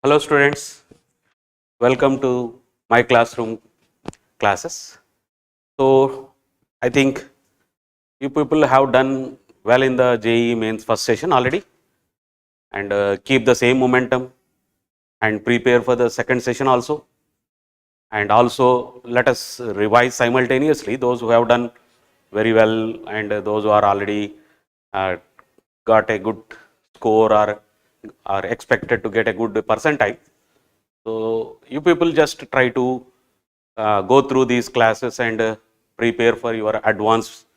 Hello students, welcome to my classroom classes. So I think you people have done well in the JEE mains first session already and keep the same momentum and prepare for the second session also. And also let us revise simultaneously those who have done very well and those who are already uh, got a good score or are expected to get a good percentile. So you people just try to go through these classes and prepare for your advanced.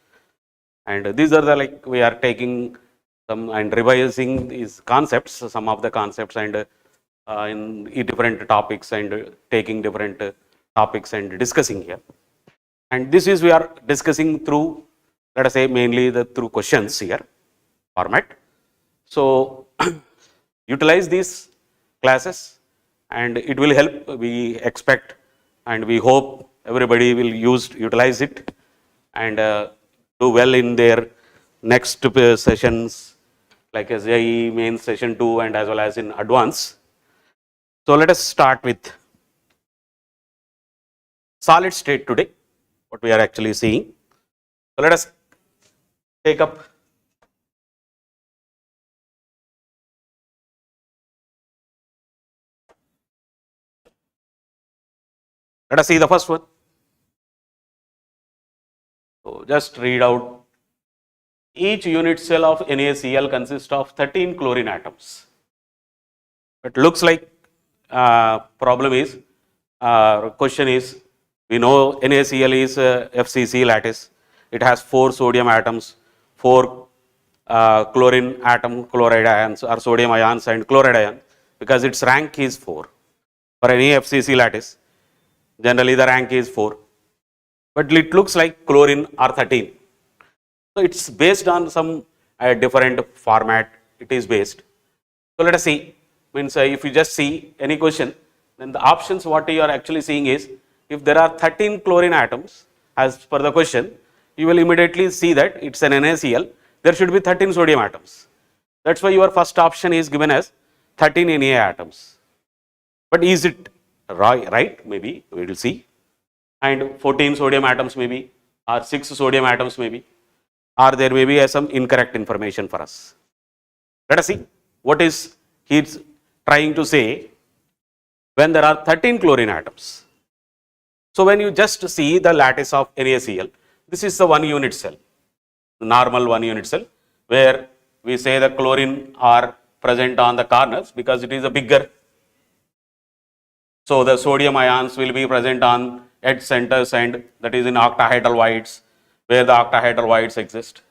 And these are the we are taking some and revising these concepts, some of the concepts, and in different topics and taking different topics and discussing here. And this is we are discussing through, let us say, mainly the through questions here format. So utilize these classes and it will help. We expect and we hope everybody will utilize it and do well in their next sessions like as JEE main session 2 and as well as in advance. So let us start with solid state today, what we are actually seeing. So let us take up let us see the first one. So just read out. Each unit cell of NaCl consists of 13 chlorine atoms. It looks like problem is, question is, we know NaCl is FCC lattice. It has 4 sodium atoms, 4 chlorine atom, chloride ions or sodium ions and chloride ion, because its rank is 4. For any FCC lattice, generally the rank is 4. But it looks like chlorine are 13. So it's based on some different format, it is based. So let us see, means if you just see any question, then the options what you are actually seeing is, if there are 13 chlorine atoms as per the question, you will immediately see that it's an NaCl, there should be 13 sodium atoms. That's why your first option is given as 13 Na atoms. But is it right? Maybe we will see. And 14 sodium atoms maybe, or 6 sodium atoms maybe, or there may be some incorrect information for us. Let us see what is he's trying to say when there are 13 chlorine atoms. So when you just see the lattice of NaCl, this is the 1 unit cell, the normal 1 unit cell, where we say the chlorine are present on the corners because it is a bigger. So the sodium ions will be present on edge centers, and that is in octahedral voids where the octahedral voids exist,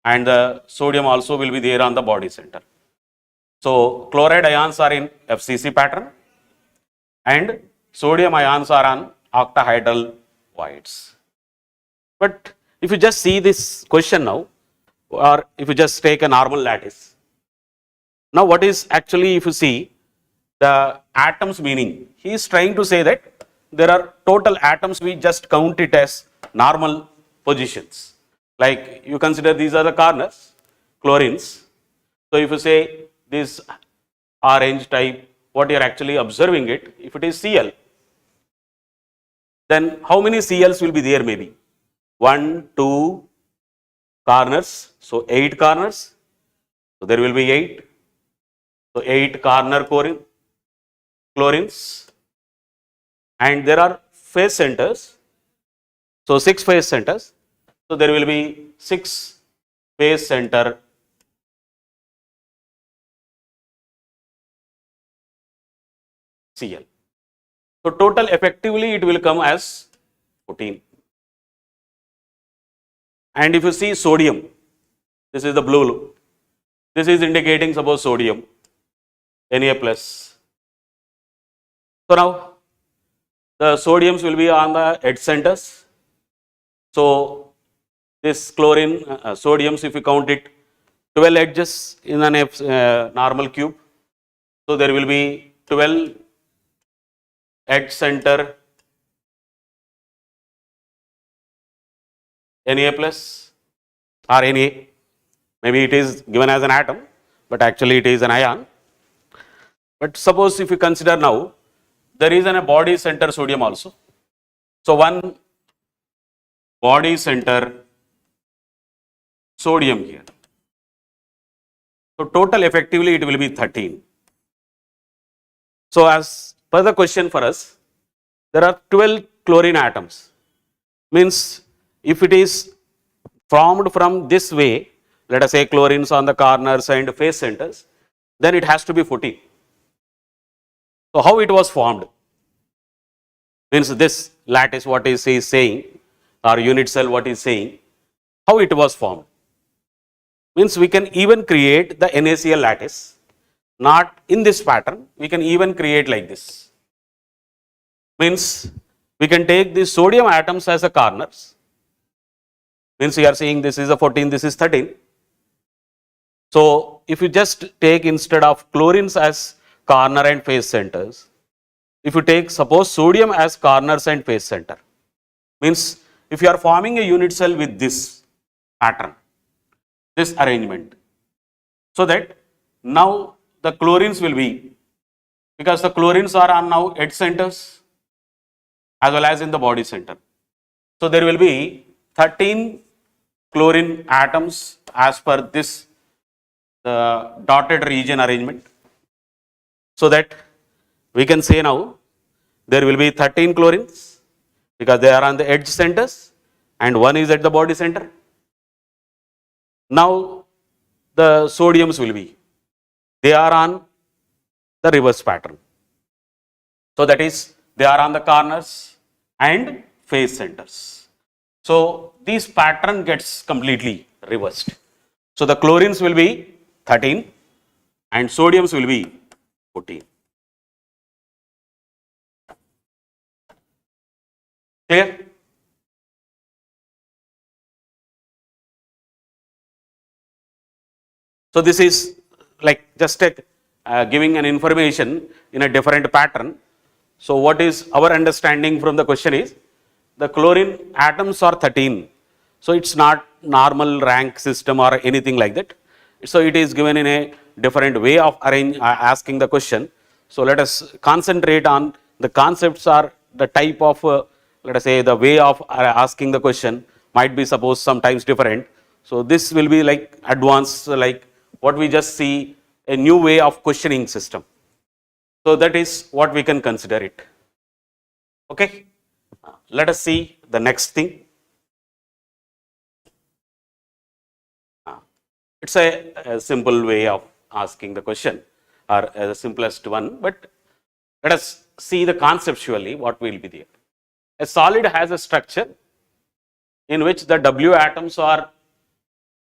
and the sodium also will be there on the body center. So chloride ions are in FCC pattern and sodium ions are on octahedral voids. But if you just see this question now, or if you just take a normal lattice, now what is actually, if you see the atoms meaning, he is trying to say that there are total atoms, we just count it as normal positions. Like you consider these are the corners, chlorines. So if you say this orange type, what you are actually observing it, if it is Cl, then how many Cls will be there maybe? 1, 2 corners, so 8 corners. So there will be 8. So 8 corner chlorines. And there are phase centers, so 6 phase centers. So there will be 6 phase center Cl. So total effectively it will come as 14. And if you see sodium, this is the blue, this is indicating suppose sodium, Na plus. So now the sodiums will be on the edge centers. So this chlorine, sodiums, if you count it, 12 edges in a normal cube. So there will be 12 edge center Na plus or Na. Maybe it is given as an atom, but actually it is an ion. But suppose if you consider now, there is a body center sodium also. So one body center sodium here. So total effectively it will be 13. So as per the question for us, there are 12 chlorine atoms. Means if it is formed from this way, let us say chlorines on the corners and face centers, then it has to be 14. So how it was formed? Means this lattice what is saying, or unit cell what is saying, how it was formed? Means we can even create the NaCl lattice, not in this pattern, we can even create like this. Means we can take the sodium atoms as a corners. Means we are saying this is a 14, this is 13. So if you just take instead of chlorines as corner and face centers, if you take suppose sodium as corners and face center, means if you are forming a unit cell with this pattern, this arrangement, so that now the chlorines will be, because the chlorines are on now edge centers as well as in the body center. So there will be 13 chlorine atoms as per this dotted region arrangement. So that we can say now there will be 13 chlorines because they are on the edge centers and one is at the body center. Now the sodiums will be, they are on the reverse pattern. So that is they are on the corners and face centers. So this pattern gets completely reversed. So the chlorines will be 13 and sodiums will be 14. Clear? So this is like just giving an information in a different pattern. So what is our understanding from the question is, the chlorine atoms are 13. So it's not normal rank system or anything like that. So it is given in a different way of asking the question. So let us concentrate on the concepts or the type of, let us say the way of asking the question might be suppose sometimes different. So this will be like advanced, like what we just see, a new way of questioning system. So that is what we can consider it. Okay. Let us see the next thing. It's a simple way of asking the question, or the simplest one, but let us see the conceptually what will be there. A solid has a structure in which the W atoms are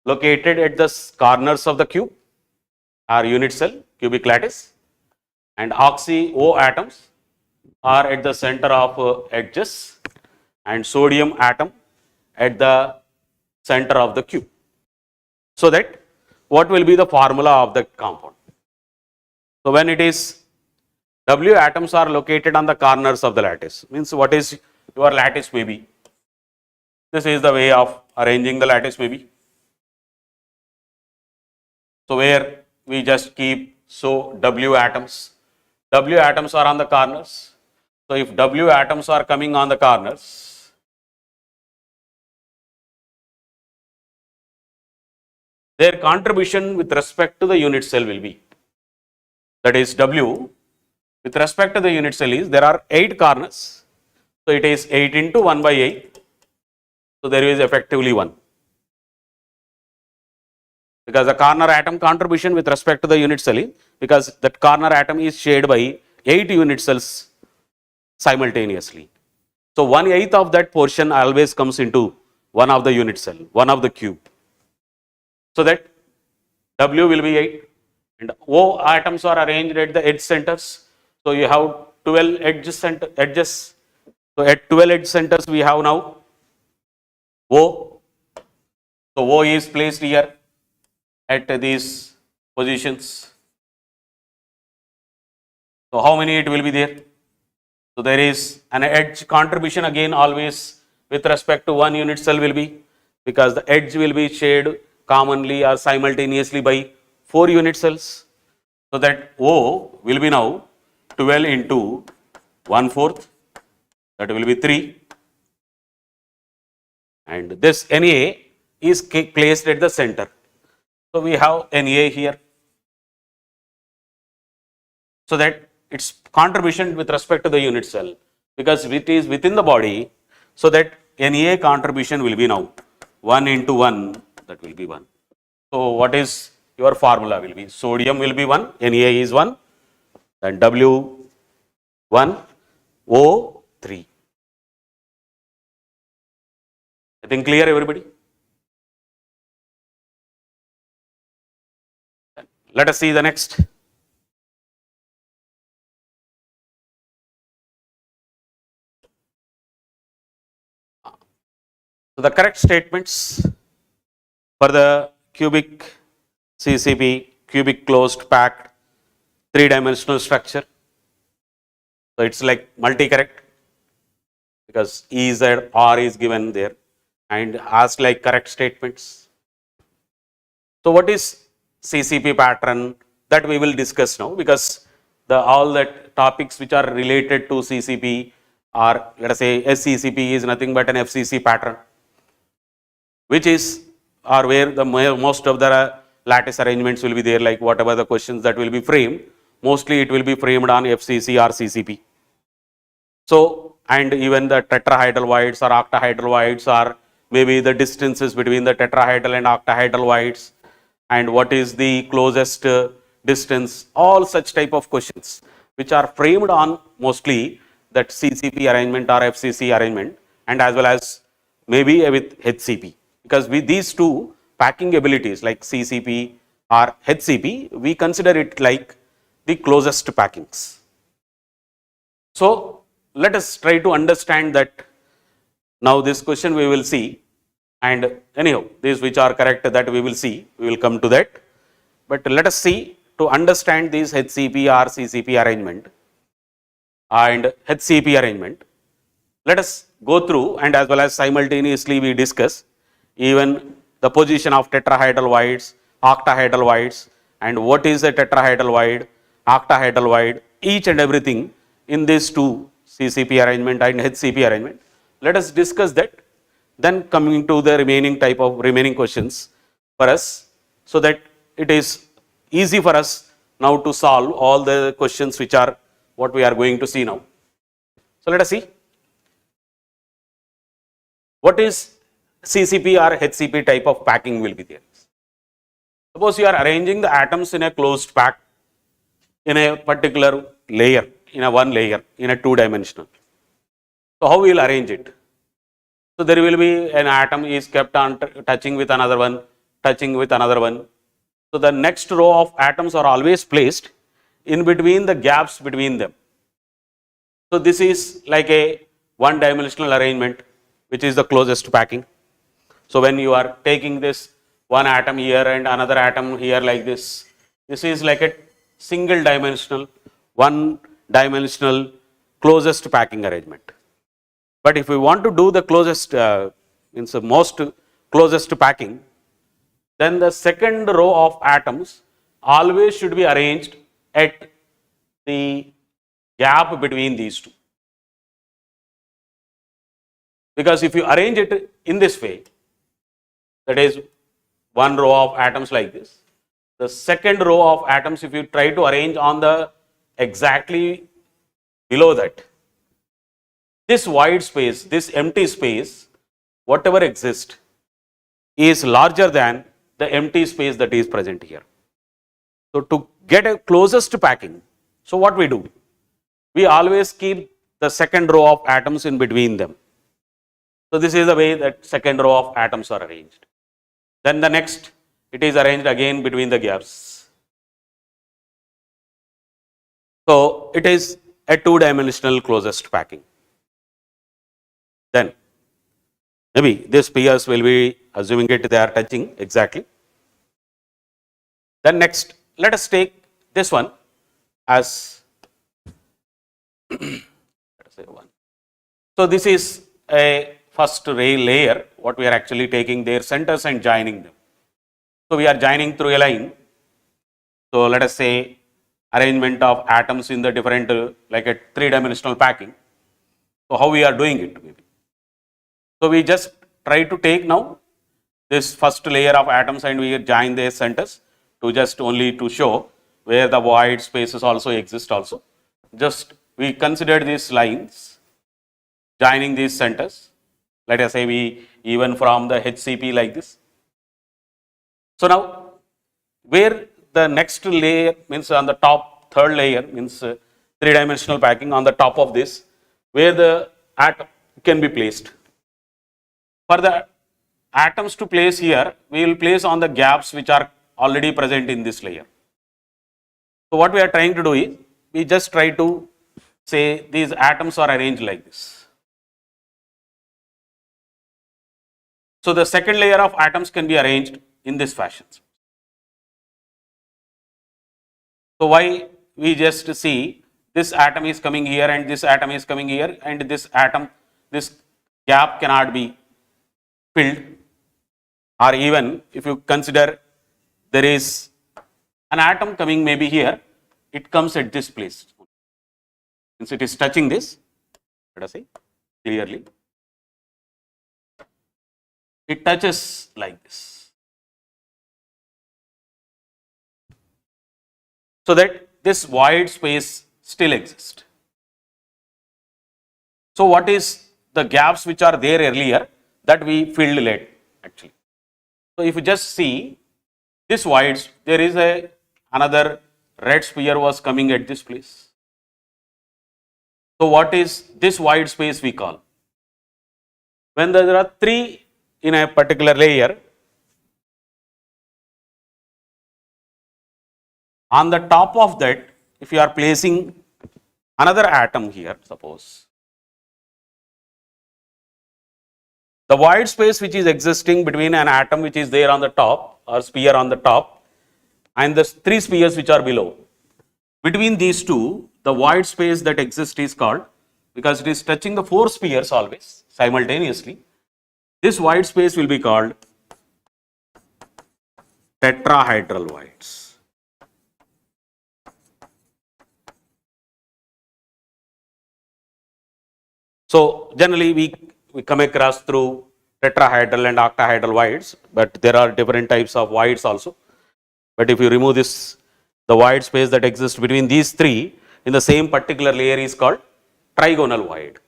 located at the corners of the cube or unit cell, cubic lattice, and oxy O atoms are at the center of edges, and sodium atom at the center of the cube. So that what will be the formula of the compound? So when it is W atoms are located on the corners of the lattice, means what is your lattice maybe? This is the way of arranging the lattice maybe. So where we just keep so W atoms are on the corners. So if W atoms are coming on the corners, their contribution with respect to the unit cell will be, that is W with respect to the unit cell is, there are 8 corners. So it is 8 into 1 by 8. So there is effectively 1. Because the corner atom contribution with respect to the unit cell is, because that corner atom is shared by 8 unit cells simultaneously. So 1/8 of that portion always comes into one of the unit cell, one of the cube. So that W will be 8 and O atoms are arranged at the edge centers. So you have 12 edges. So at 12 edge centers we have now O. So O is placed here at these positions. So how many it will be there? So there is an edge contribution again always with respect to one unit cell will be, because the edge will be shared commonly or simultaneously by 4 unit cells. So that O will be now 12 into 1/4, that will be 3. And this Na is placed at the center. So we have Na here. So that its contribution with respect to the unit cell, because it is within the body, so that Na contribution will be now 1 into 1, that will be 1. So what is your formula will be? Sodium will be 1, Na is 1, then W 1, O 3. I think clear, everybody? Let us see the next. So the correct statements for the cubic CCP, cubic closed packed 3-dimensional structure. So it's like multi-correct, because E, Z, R is given there, and ask like correct statements. So what is CCP pattern, that we will discuss now, because all the topics which are related to CCP are, let us say SCCP is nothing but an FCC pattern, which is, or where the most of the lattice arrangements will be there, like whatever the questions that will be framed, mostly it will be framed on FCC or CCP. So, and even the tetrahedral voids or octahedral voids, or maybe the distances between the tetrahedral and octahedral voids, and what is the closest distance, all such type of questions which are framed on mostly that CCP arrangement or FCC arrangement, and as well as maybe with HCP, because with these two packing abilities like CCP or HCP, we consider it like the closest packings. So let us try to understand that. Now this question we will see, and anyhow these which are correct, that we will see, we will come to that. But let us see, to understand this HCP or CCP arrangement and HCP arrangement, let us go through, and as well as simultaneously we discuss even the position of tetrahedral voids, octahedral voids, and what is the tetrahedral void, octahedral void, each and everything in these two CCP arrangement and HCP arrangement. Let us discuss that, then coming to the remaining questions for us, so that it is easy for us now to solve all the questions which are what we are going to see now. So let us see. What is CCP or HCP type of packing will be there? Suppose you are arranging the atoms in a closed pack in a particular layer, in a one layer, in a two-dimensional. So how we will arrange it? So there will be an atom is kept on touching with another one, touching with another one. So the next row of atoms are always placed in between the gaps between them. So this is like a one-dimensional arrangement, which is the closest packing. So when you are taking this one atom here and another atom here like this is like a single dimensional, one-dimensional closest packing arrangement. But if we want to do the closest, means the most closest packing, then the second row of atoms always should be arranged at the gap between these two. Because if you arrange it in this way, that is one row of atoms like this, the second row of atoms, if you try to arrange on the exactly below that, this void space, this empty space, whatever exists, is larger than the empty space that is present here. So to get a closest packing, so what we do? We always keep the second row of atoms in between them. So this is the way that second row of atoms are arranged. Then the next, it is arranged again between the gaps. So it is a two-dimensional closest packing. Then maybe these pairs will be assuming it they are touching exactly. Then next, let us take this one as let us say one. So this is a first ray layer, what we are actually taking their centers and joining them. So we are joining through a line. So let us say arrangement of atoms in the different, like a three-dimensional packing. So how we are doing it maybe. So we just try to take now this first layer of atoms and we join their centers to just only to show where the void spaces also exist also. Just we consider these lines joining these centers. Let us say we even from the HCP like this. So now where the next layer means on the top third layer means three-dimensional packing on the top of this, where the atom can be placed. For the atoms to place here, we will place on the gaps which are already present in this layer. So what we are trying to do is, we just try to say these atoms are arranged like this. So the second layer of atoms can be arranged in this fashion. So why we just see this atom is coming here and this atom is coming here and this atom, this gap cannot be filled, or even if you consider there is an atom coming maybe here, it comes at this place. Since it is touching this, let us say clearly, it touches like this. So that this void space still exists. So what is the gaps which are there earlier that we filled late actually. So if you just see this void, there is another red sphere was coming at this place. So what is this void space we call? When there are three in a particular layer, on the top of that, if you are placing another atom here, suppose, the void space which is existing between an atom which is there on the top or sphere on the top and the three spheres which are below, between these two, the void space that exists is called, because it is touching the four spheres always simultaneously, this void space will be called tetrahedral voids. So generally we come across through tetrahedral and octahedral voids, but there are different types of voids also. But if you remove this, the void space that exists between these three in the same particular layer is called trigonal void.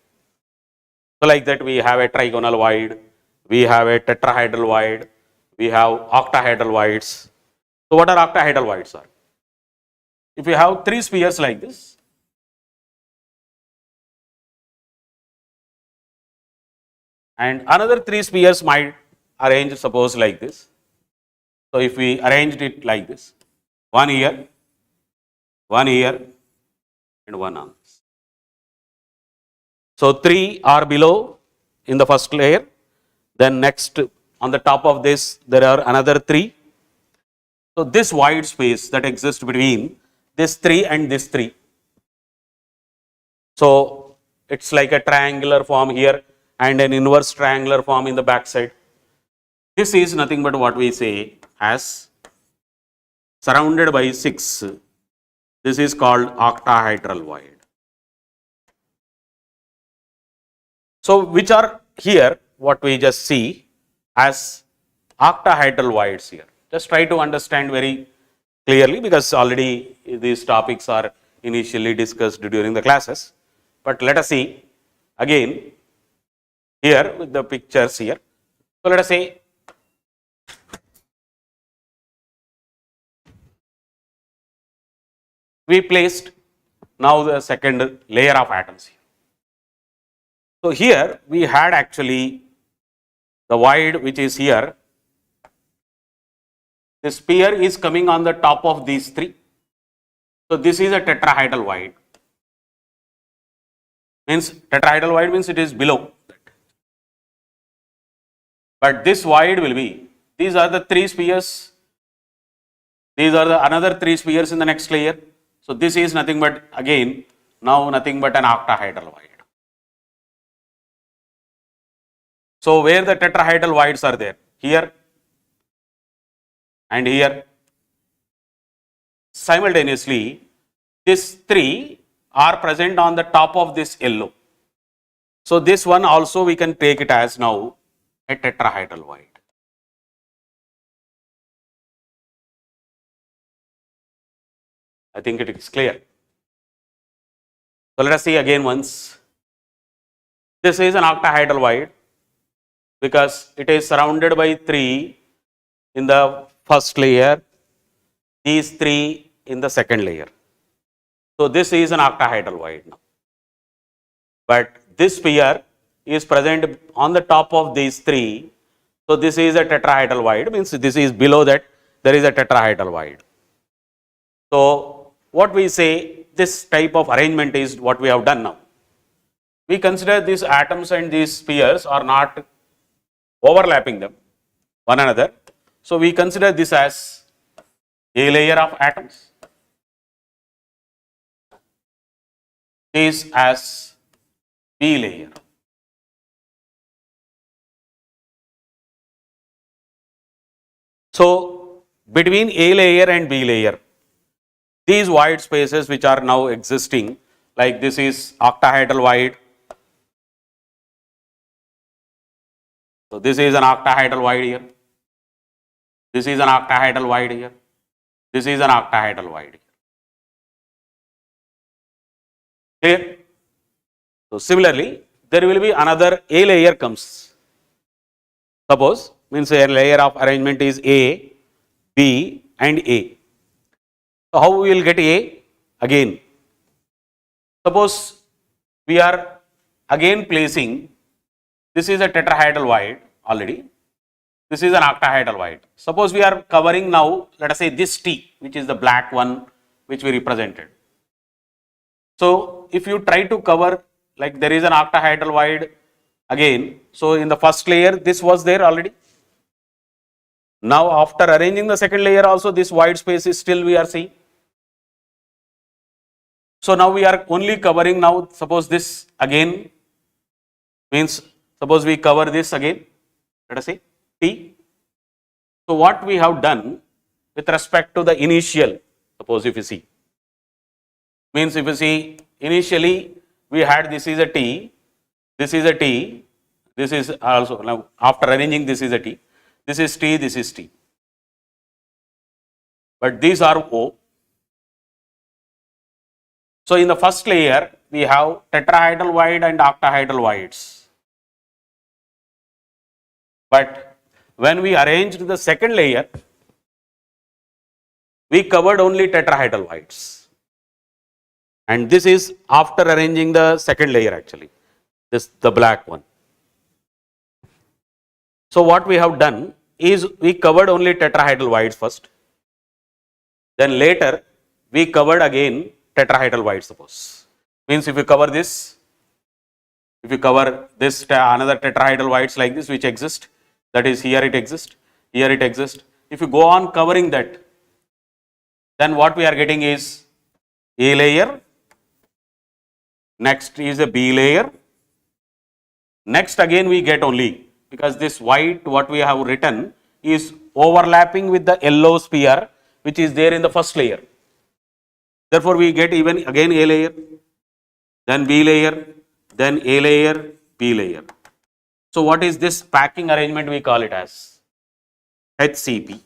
So like that we have a trigonal void, we have a tetrahedral void, we have octahedral voids. So what are octahedral voids are? If you have three spheres like this, and another three spheres might arrange suppose like this. So if we arranged it like this, one here, and one on this. So three are below in the first layer, then next on the top of this there are another three. So this void space that exists between this three and this three. So it's like a triangular form here and an inverse triangular form in the back side. This is nothing but what we say as surrounded by 6. This is called octahedral void. So which are here what we just see as octahedral voids here. Just try to understand very clearly, because already these topics are initially discussed during the classes. But let us see again here with the pictures here. So let us say we placed now the second layer of atoms here. So here we had actually the void which is here. The sphere is coming on the top of these three. So this is a tetrahedral void. Means tetrahedral void means it is below that. But this void will be, these are the three spheres, these are the another three spheres in the next layer. So this is nothing but again now nothing but an octahedral void. So where the tetrahedral voids are there? Here and here. Simultaneously these 3 are present on the top of this yellow. So this one also we can take it as now a tetrahedral wide. I think it is clear. So let us see again once. This is an octahedral wide because it is surrounded by 3 in the first layer, these 3 in the second layer. So this is an octahedral wide now. But this sphere is present on the top of these 3. So this is a tetrahedral wide, means this is below that there is a tetrahedral wide. So what we say, this type of arrangement is what we have done now. We consider these atoms and these spheres are not overlapping them one another. So we consider this as a layer of atoms, this as B layer. So between A layer and B layer, these void spaces which are now existing, like this is octahedral void. So this is an octahedral void here. This is an octahedral void here. This is an octahedral void here. Clear? So similarly, there will be another A layer comes. Suppose, means a layer of arrangement is A, B and A. So how we will get A? Again, suppose we are again placing, this is a tetrahedral void already, this is an octahedral void. Suppose we are covering now, let us say this T, which is the black one which we represented. So if you try to cover, like there is an octahedral void again, so in the first layer this was there already. Now after arranging the second layer also, this void space is still we are seeing. So now we are only covering now, suppose this again, means suppose we cover this again, let us say T. So what we have done with respect to the initial, suppose if you see, means if you see initially we had this is a T, this is a T, this is also, now after arranging this is a T, this is T, this is T. But these are O. So in the first layer we have tetrahedral void and octahedral voids. But when we arranged the second layer, we covered only tetrahedral voids. And this is after arranging the second layer actually, this the black one. So what we have done is we covered only tetrahedral voids first. Then later we covered again tetrahedral void, suppose. Means if you cover this, if you cover this another tetrahedral voids like this which exist, that is here it exists, here it exists. If you go on covering that, then what we are getting is A layer, next is a B layer, next again we get only, because this white what we have written is overlapping with the yellow sphere which is there in the first layer. Therefore we get even again A layer, then B layer, then A layer, B layer. So what is this packing arrangement? We call it as HCP,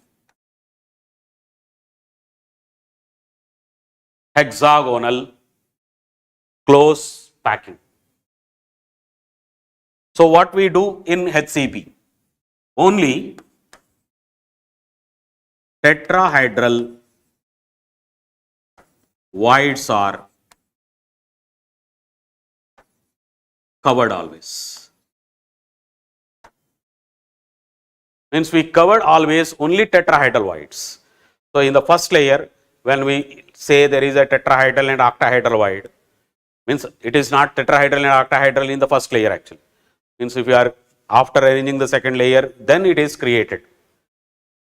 hexagonal close packing. So what we do in HCP? Only tetrahedral voids are covered always. Means we covered always only tetrahedral voids. So in the first layer, when we say there is a tetrahedral and octahedral void, means it is not tetrahedral and octahedral in the first layer actually. Means if you are after arranging the second layer, then it is created.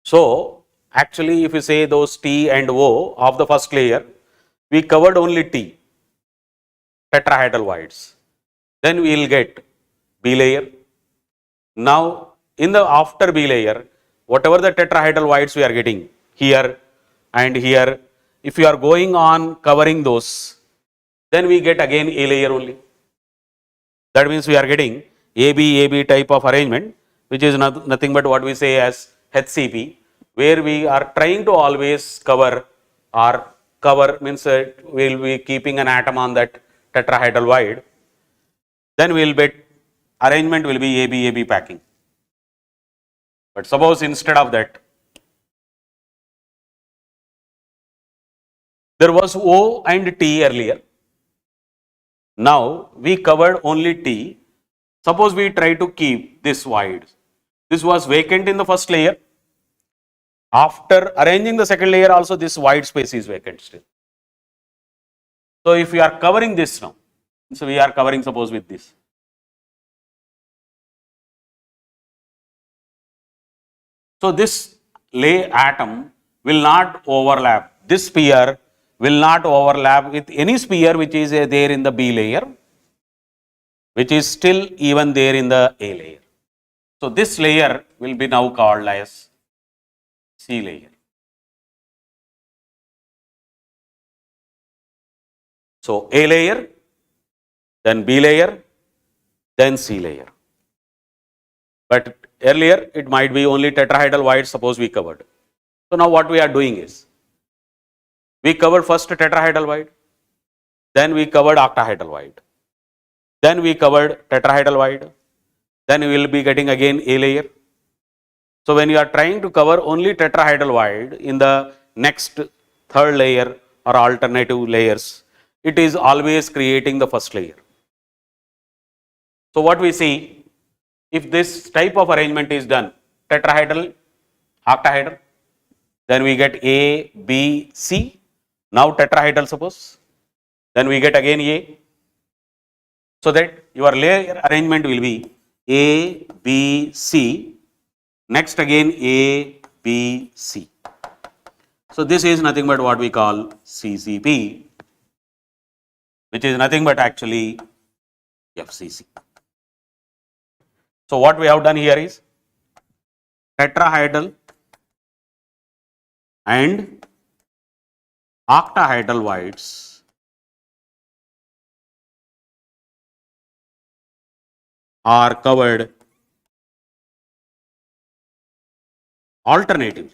So actually if you say those T and O of the first layer, we covered only T, tetrahedral voids. Then we will get B layer. Now in the after B layer, whatever the tetrahedral voids we are getting here and here, if you are going on covering those, then we get again A layer only. That means we are getting AB type of arrangement, which is nothing but what we say as HCP, where we are trying to always cover, or cover means we will be keeping an atom on that tetrahedral wide. Then we will bet arrangement will be AB packing. But suppose instead of that, there was O and T earlier. Now we covered only T. Suppose we try to keep this wide. This was vacant in the first layer. After arranging the second layer also, this wide space is vacant still. So if we are covering this now, so we are covering suppose with this. So this atom will not overlap. This sphere will not overlap with any sphere which is there in the B layer, which is still even there in the A layer. So this layer will be now called as C layer. So A layer, then B layer, then C layer. But earlier it might be only tetrahedral wide, suppose we covered. So now what we are doing is, we covered first tetrahedral wide, then we covered octahedral wide, then we covered tetrahedral wide, then we will be getting again A layer. So when you are trying to cover only tetrahedral wide in the next third layer or alternative layers, it is always creating the first layer. So what we see, if this type of arrangement is done, tetrahedral, octahedral, then we get A, B, C. Now tetrahedral suppose, then we get again A. So that your layer arrangement will be A, B, C, next again A, B, C. So this is nothing but what we call CCP, which is nothing but actually FCC. So what we have done here is tetrahedral and octahedral wides are covered alternatively.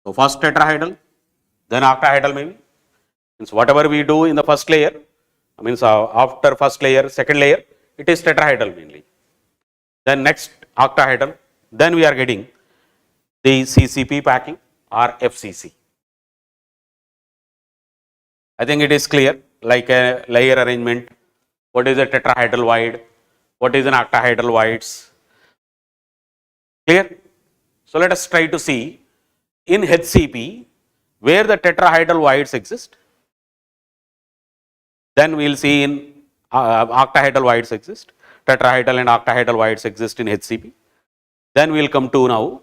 So first tetrahedral, then octahedral maybe. Means whatever we do in the first layer, means after first layer, second layer, it is tetrahedral mainly. Then next octahedral, then we are getting the CCP packing or FCC. I think it is clear, like a layer arrangement, what is a tetrahedral wide, what is an octahedral wides. Clear? So let us try to see in HCP where the tetrahedral wides exist. Then we will see in octahedral wides exist, tetrahedral and octahedral wides exist in HCP. Then we will come to now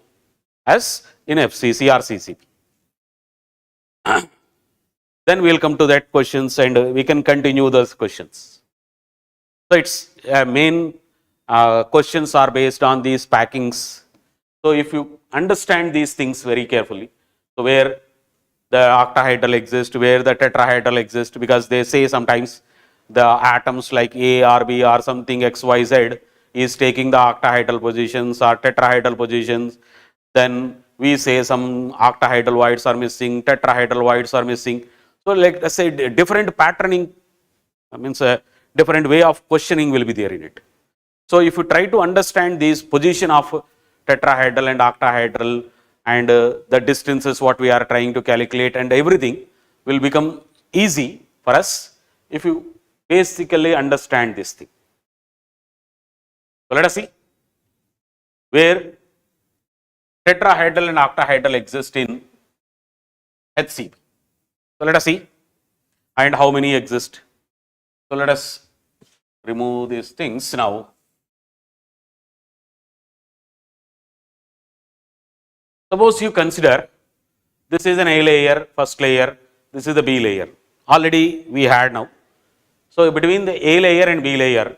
as in FCC or CCP. Then we will come to that questions and we can continue those questions. So its main questions are based on these packings. So if you understand these things very carefully, so where the octahedral exists, where the tetrahedral exists, because they say sometimes the atoms like A or B or something X, Y, Z is taking the octahedral positions or tetrahedral positions. Then we say some octahedral wides are missing, tetrahedral wides are missing. So like let's say different patterning, means a different way of questioning will be there in it. So if you try to understand this position of tetrahedral and octahedral and the distances what we are trying to calculate and everything will become easy for us if you basically understand this thing. So let us see where tetrahedral and octahedral exist in HCP. So let us see and how many exist. So let us remove these things now. Suppose you consider this is an A layer, first layer, this is the B layer. Already we had now. So between the A layer and B layer,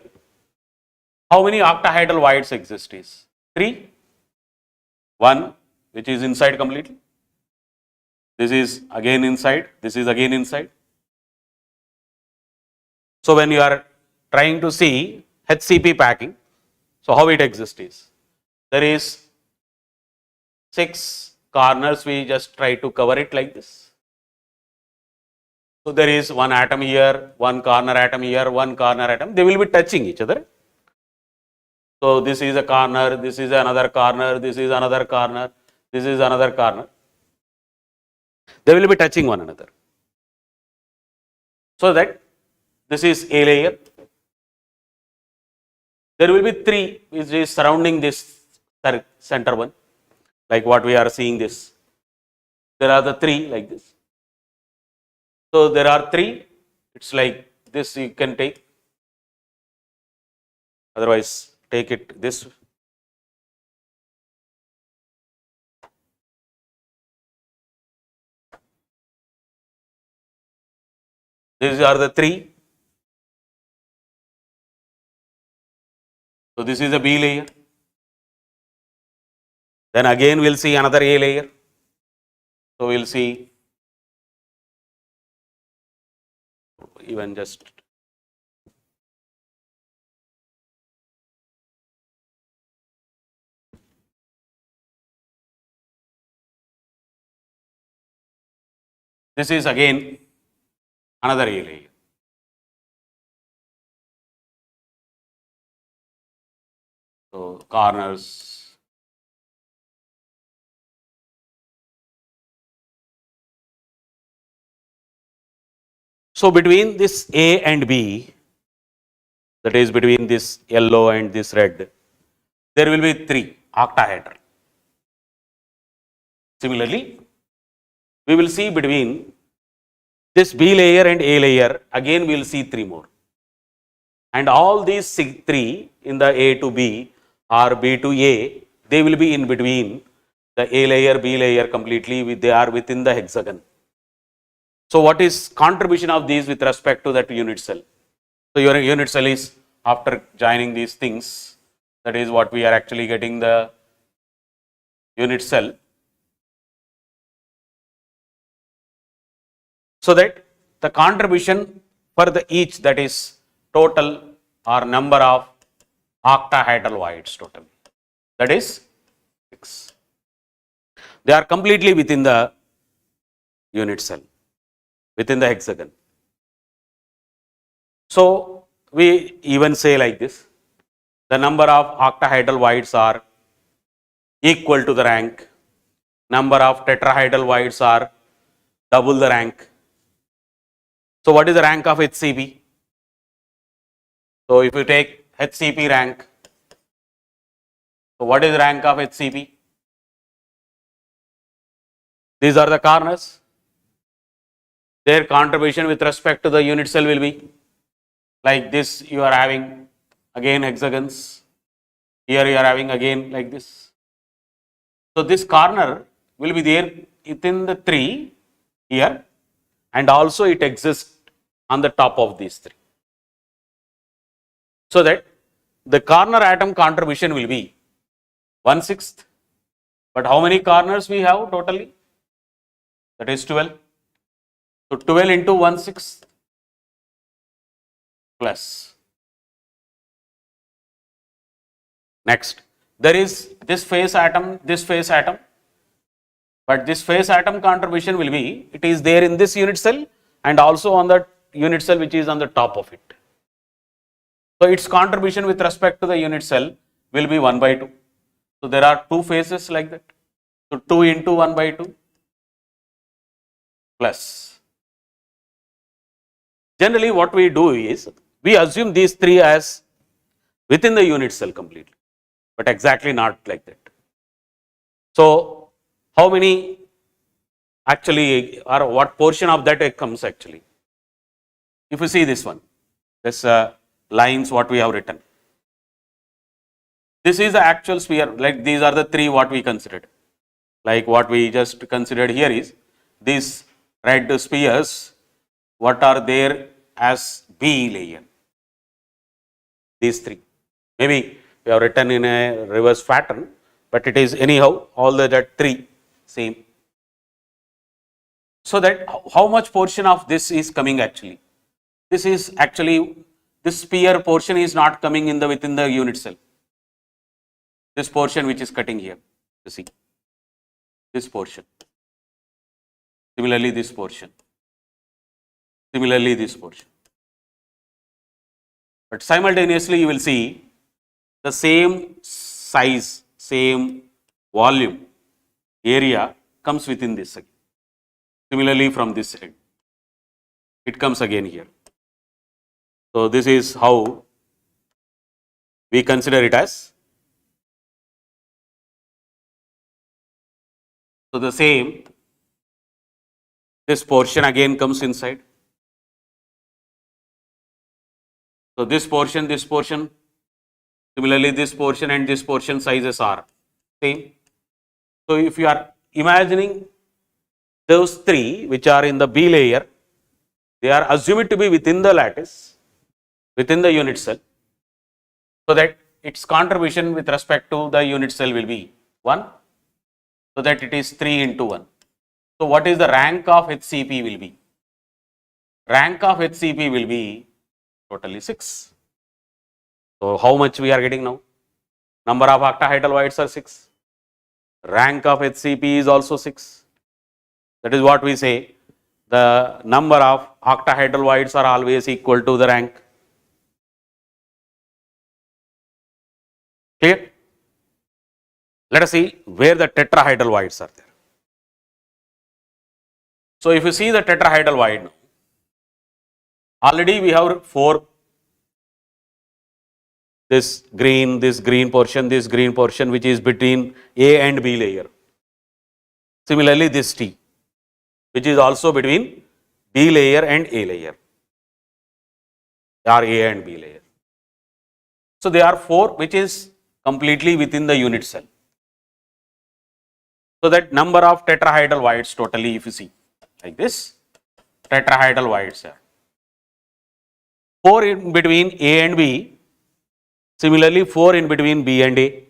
how many octahedral wides exist is 3, 1 which is inside completely. This is again inside, this is again inside. So when you are trying to see HCP packing, so how it exists is, there is 6 corners, we just try to cover it like this. So there is one atom here, one corner atom here, one corner atom, they will be touching each other. So this is a corner, this is another corner, this is another corner, this is another corner. They will be touching one another. So that this is A layer. There will be 3 which is surrounding this center one, like what we are seeing this. There are the 3 like this. So there are 3, it's like this you can take, otherwise take it this. These are the 3. So this is a B layer. Then again we'll see another A layer. So we'll see even just this is again another A layer. So corners. So between this A and B, that is between this yellow and this red, there will be 3 octahedral. Similarly, we will see between this B layer and A layer, again we will see 3 more. And all these 3 in the A to B or B to A, they will be in between the A layer, B layer completely, they are within the hexagon. So what is contribution of these with respect to that unit cell? So your unit cell is, after joining these things, that is what we are actually getting the unit cell. So that the contribution for the each, that is total or number of octahedral voids total, that is 6. They are completely within the unit cell, within the hexagon. So we even say like this, the number of octahedral voids are equal to the rank, number of tetrahedral voids are double the rank. So what is the rank of HCP? So if you take HCP rank, so what is the rank of HCP? These are the corners. Their contribution with respect to the unit cell will be like this. You are having again hexagons. Here you are having again like this. So this corner will be there within the 3 here, and also it exists on the top of these 3. So that the corner atom contribution will be 1/6. But how many corners we have totally? That is 12. So 12 into 1/6 plus. Next, there is this face atom, but this face atom contribution will be, it is there in this unit cell and also on the unit cell which is on the top of it. So its contribution with respect to the unit cell will be 1/2. So there are 2 phases like that. So 2 into 1/2 plus. Generally what we do is, we assume these 3 as within the unit cell completely, but exactly not like that. So how many actually, or what portion of that comes actually? If you see this one, this lines what we have written. This is the actual sphere, like these are the 3 what we considered. Like what we just considered here is, these red spheres, what are there as B layer? These 3. Maybe we have written in a reverse pattern, but it is anyhow all that 3 same. So that how much portion of this is coming actually? This is actually, this sphere portion is not coming in the within the unit cell. This portion which is cutting here, you see, this portion. Similarly, this portion. Similarly, this portion. But simultaneously, you will see the same size, same volume, area comes within this again. Similarly, from this end, it comes again here. So this is how we consider it as. So the same, this portion again comes inside. So this portion, similarly this portion and this portion sizes are same. So if you are imagining those three which are in the B layer, they are assumed to be within the lattice, within the unit cell, so that its contribution with respect to the unit cell will be 1, so that it is 3 into 1. So what is the rank of HCP will be? Rank of HCP will be totally 6. So how much we are getting now? Number of octahedral voids are 6. Rank of HCP is also 6. That is what we say, the number of octahedral voids are always equal to the rank. Clear? Let us see where the tetrahedral voids are there. So if you see the tetrahedral void now, already we have 4, this green portion, this green portion which is between A and B layer. Similarly this T, which is also between B layer and A layer, or A and B layer. So there are 4 which is completely within the unit cell. So that number of tetrahedral voids totally, if you see like this, tetrahedral voids are 4 in between A and B, similarly 4 in between B and A.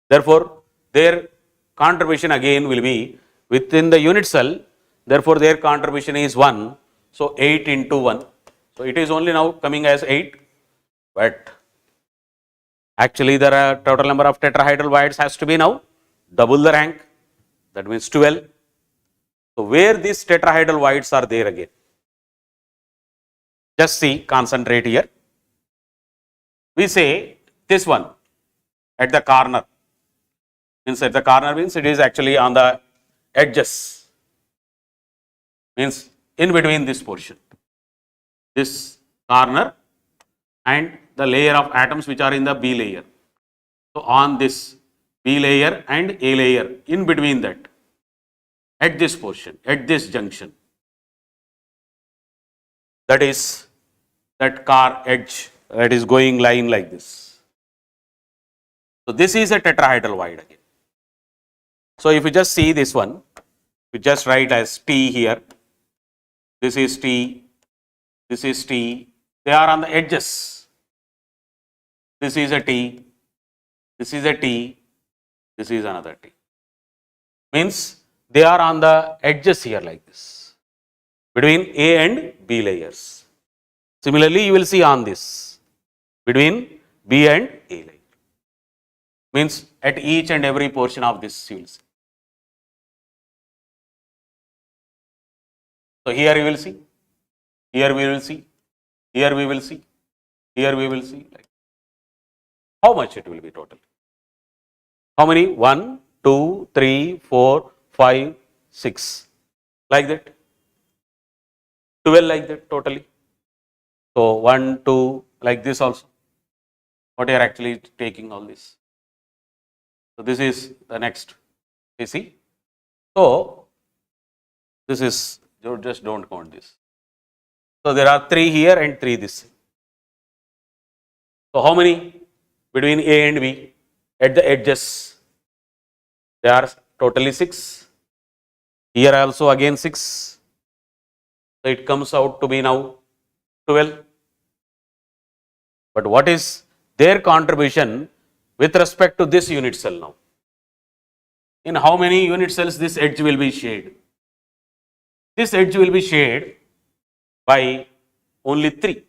Therefore their contribution again will be within the unit cell, therefore their contribution is 1, so 8 into 1. So it is only now coming as 8, but actually there are total number of tetrahedral voids has to be now double the rank, that means 12. So where these tetrahedral voids are there again? Just see, concentrate here. We say this one at the corner, means at the corner means it is actually on the edges, means in between this portion, this corner and the layer of atoms which are in the B layer. So on this B layer and A layer, in between that, at this portion, at this junction, that is that car edge that is going line like this. So this is a tetrahedral void again. So if you just see this one, we just write as T here, this is T, this is T, they are on the edges. This is a T, this is a T, this is another T. Means they are on the edges here like this, between A and B layers. Similarly, you will see on this, between B and A layer. Means at each and every portion of this you will see. So here you will see, here we will see, here we will see, here we will see. Like how much it will be total? How many? 1, 2, 3, 4, 5, 6. Like that. 12 like that totally. So 1, 2, like this also. What you are actually taking all this. So this is the next. You see? So this is, just don't count this. So there are 3 here and 3 this. So how many between A and B at the edges? There are totally 6. Here also again 6. So it comes out to be now 12. But what is their contribution with respect to this unit cell now? In how many unit cells this edge will be shared? this edge will be shared by only 3,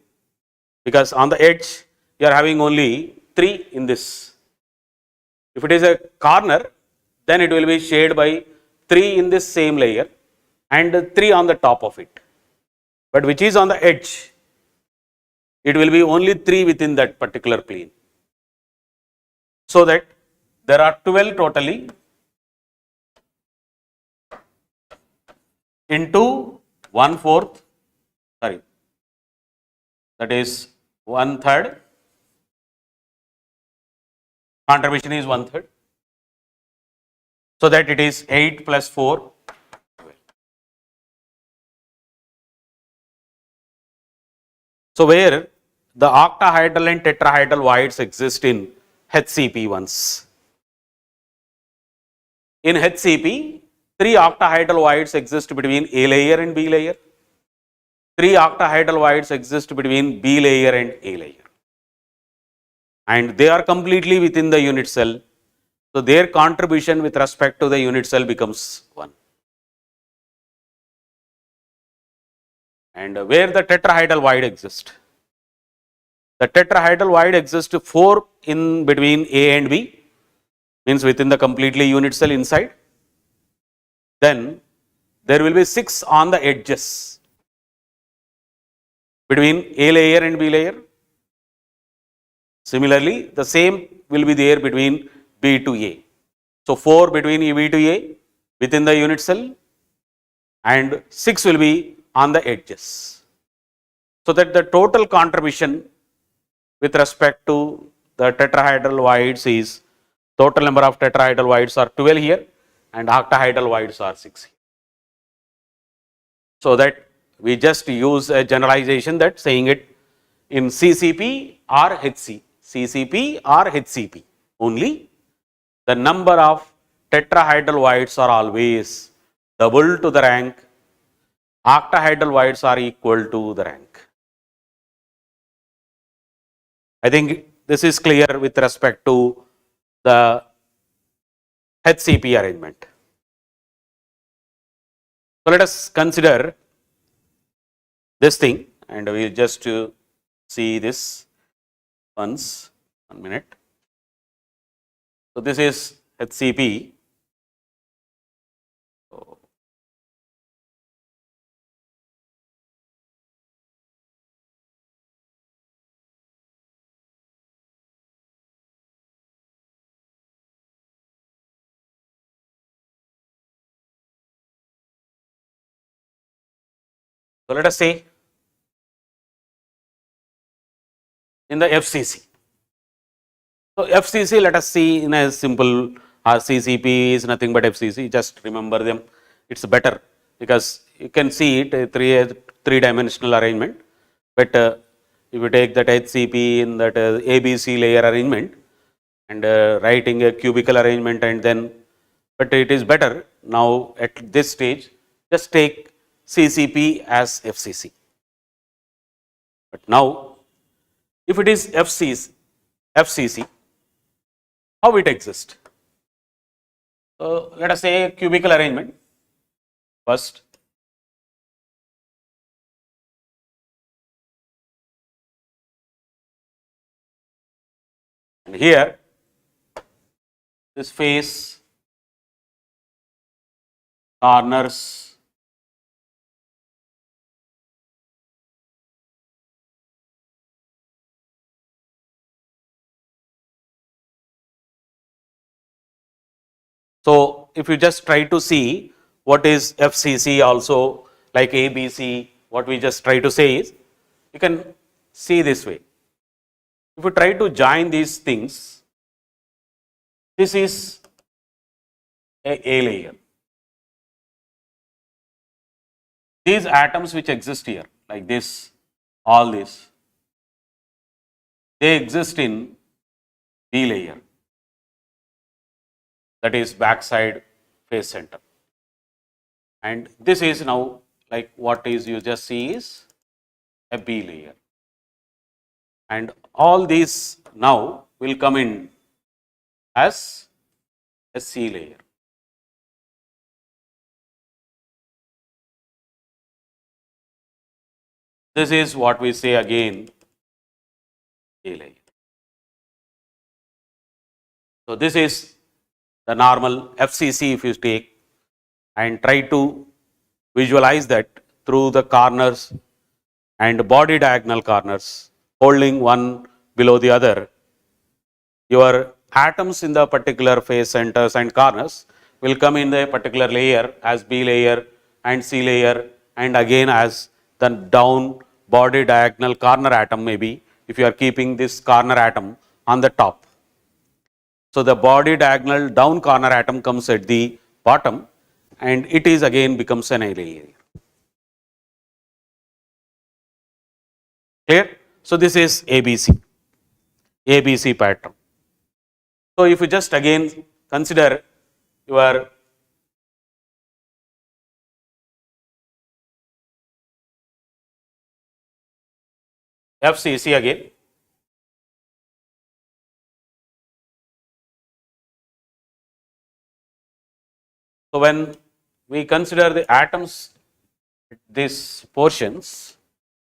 because on the edge you are having only 3 in this. If it is a corner, then it will be shared by 3 in this same layer and 3 on the top of it. But which is on the edge, it will be only 3 within that particular plane. So that there are 12 totally into 1/4, sorry, that is 1/3, contribution is 1/3. So that it is 8 plus 4, 12. So where the octahedral and tetrahedral voids exist in HCP ones. In HCP, 3 octahedral voids exist between A layer and B layer. 3 octahedral voids exist between B layer and A layer. And they are completely within the unit cell. So their contribution with respect to the unit cell becomes 1. And where the tetrahedral void exists, the tetrahedral void exists 4 in between A and B, means within the completely unit cell inside. Then there will be 6 on the edges between A layer and B layer. Similarly, the same will be there between B to A. So 4 between B to A within the unit cell, and 6 will be on the edges. So that the total contribution with respect to the tetrahedral voids is, total number of tetrahedral voids are 12 here and octahedral voids are 6 here. So that we just use a generalization that saying it in CCP or CCP or HCP only, the number of tetrahedral voids are always double to the rank, octahedral voids are equal to the rank. I think this is clear with respect to the HCP arrangement. So let us consider this thing, and we will just see this once, 1 minute. So this is HCP. So let us say in the FCC. So FCC, let us see in a simple, CCP is nothing but FCC, just remember them, it's better because you can see it a three-dimensional arrangement. But if you take that HCP in that ABC layer arrangement and writing a cubical arrangement, and then, but it is better now at this stage, just take CCP as FCC. But now, if it is FCC, how it exists? So let us say a cubical arrangement first. And here, this face, corners, so if you just try to see what is FCC also, like ABC, what we just try to say is, you can see this way. If you try to join these things, this is a layer. These atoms which exist here, like this, all this, they exist in B layer, that is backside face center. And this is now like what is you just see is a B layer. And all these now will come in as a C layer. This is what we say again, A layer. So this is the normal FCC if you take, and try to visualize that through the corners and body diagonal corners holding one below the other. Your atoms in the particular face centers and corners will come in the particular layer as B layer and C layer, and again as the down body diagonal corner atom maybe if you are keeping this corner atom on the top. So the body diagonal down corner atom comes at the bottom and it is again becomes an A layer. Clear? So this is ABC pattern. So if you just again consider your FCC again. So when we consider the atoms, these portions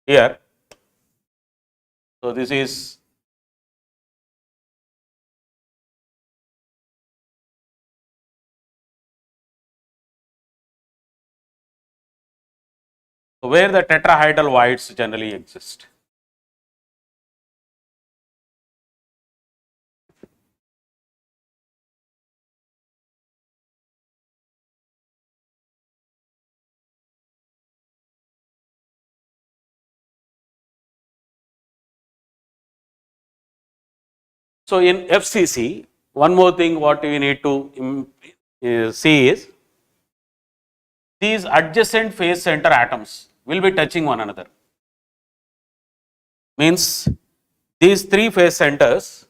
here, so this is where the tetrahedral voids generally exist. So in FCC, one more thing what we need to see is these adjacent phase center atoms will be touching one another. Means these three phase centers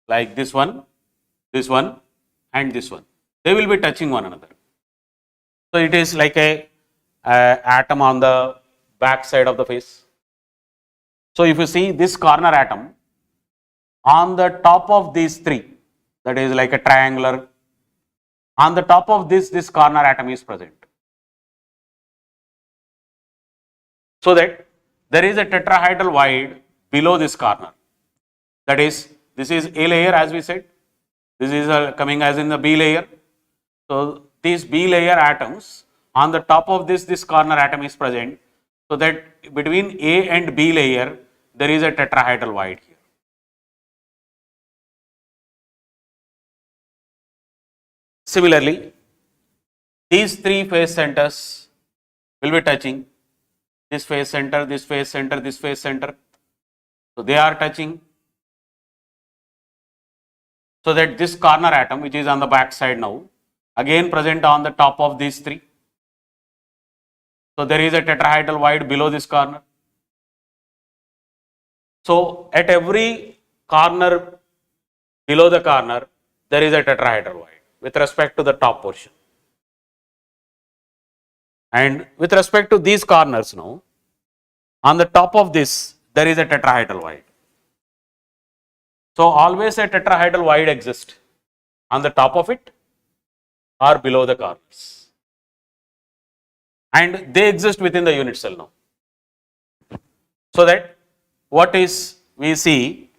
like this one and this one, they will be touching one another. So it is like a atom on the back side of the face. So if you see this corner atom on the top of these three, that is like a triangular, on the top of this corner atom is present. So that there is a tetrahedral void below this corner. That is, this is A layer as we said, this is coming as in the B layer. So these B layer atoms on the top of this corner atom is present. So that between A and B layer there is a tetrahedral void here. Similarly, these three phase centers will be touching this phase center, this phase center, this phase center. So they are touching. So that this corner atom which is on the back side now again present on the top of these three. So there is a tetrahedral void below this corner. So at every corner below the corner there is a tetrahedral void with respect to the top portion. And with respect to these corners now, on the top of this there is a tetrahedral void. So always a tetrahedral void exists on the top of it or below the corners. And they exist within the unit cell now. So that what is we see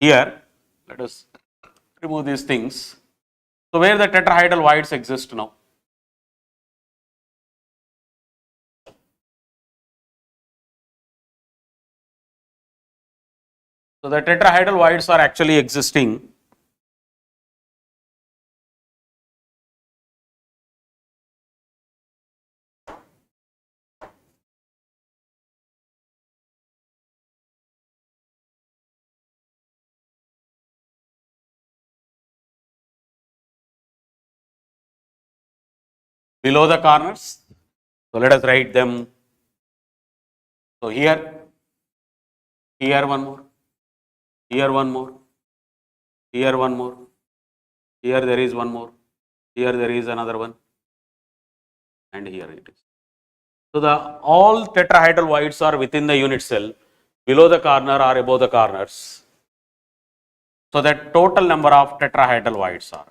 here, let us remove these things. So where the tetrahedral voids exist now. So the tetrahedral voids are actually existing below the corners. So let us write them. So here one more, here one more, here one more, here there is one more, here there is another one, and here it is. So the all tetrahedral voids are within the unit cell, below the corner or above the corners. So that total number of tetrahedral voids are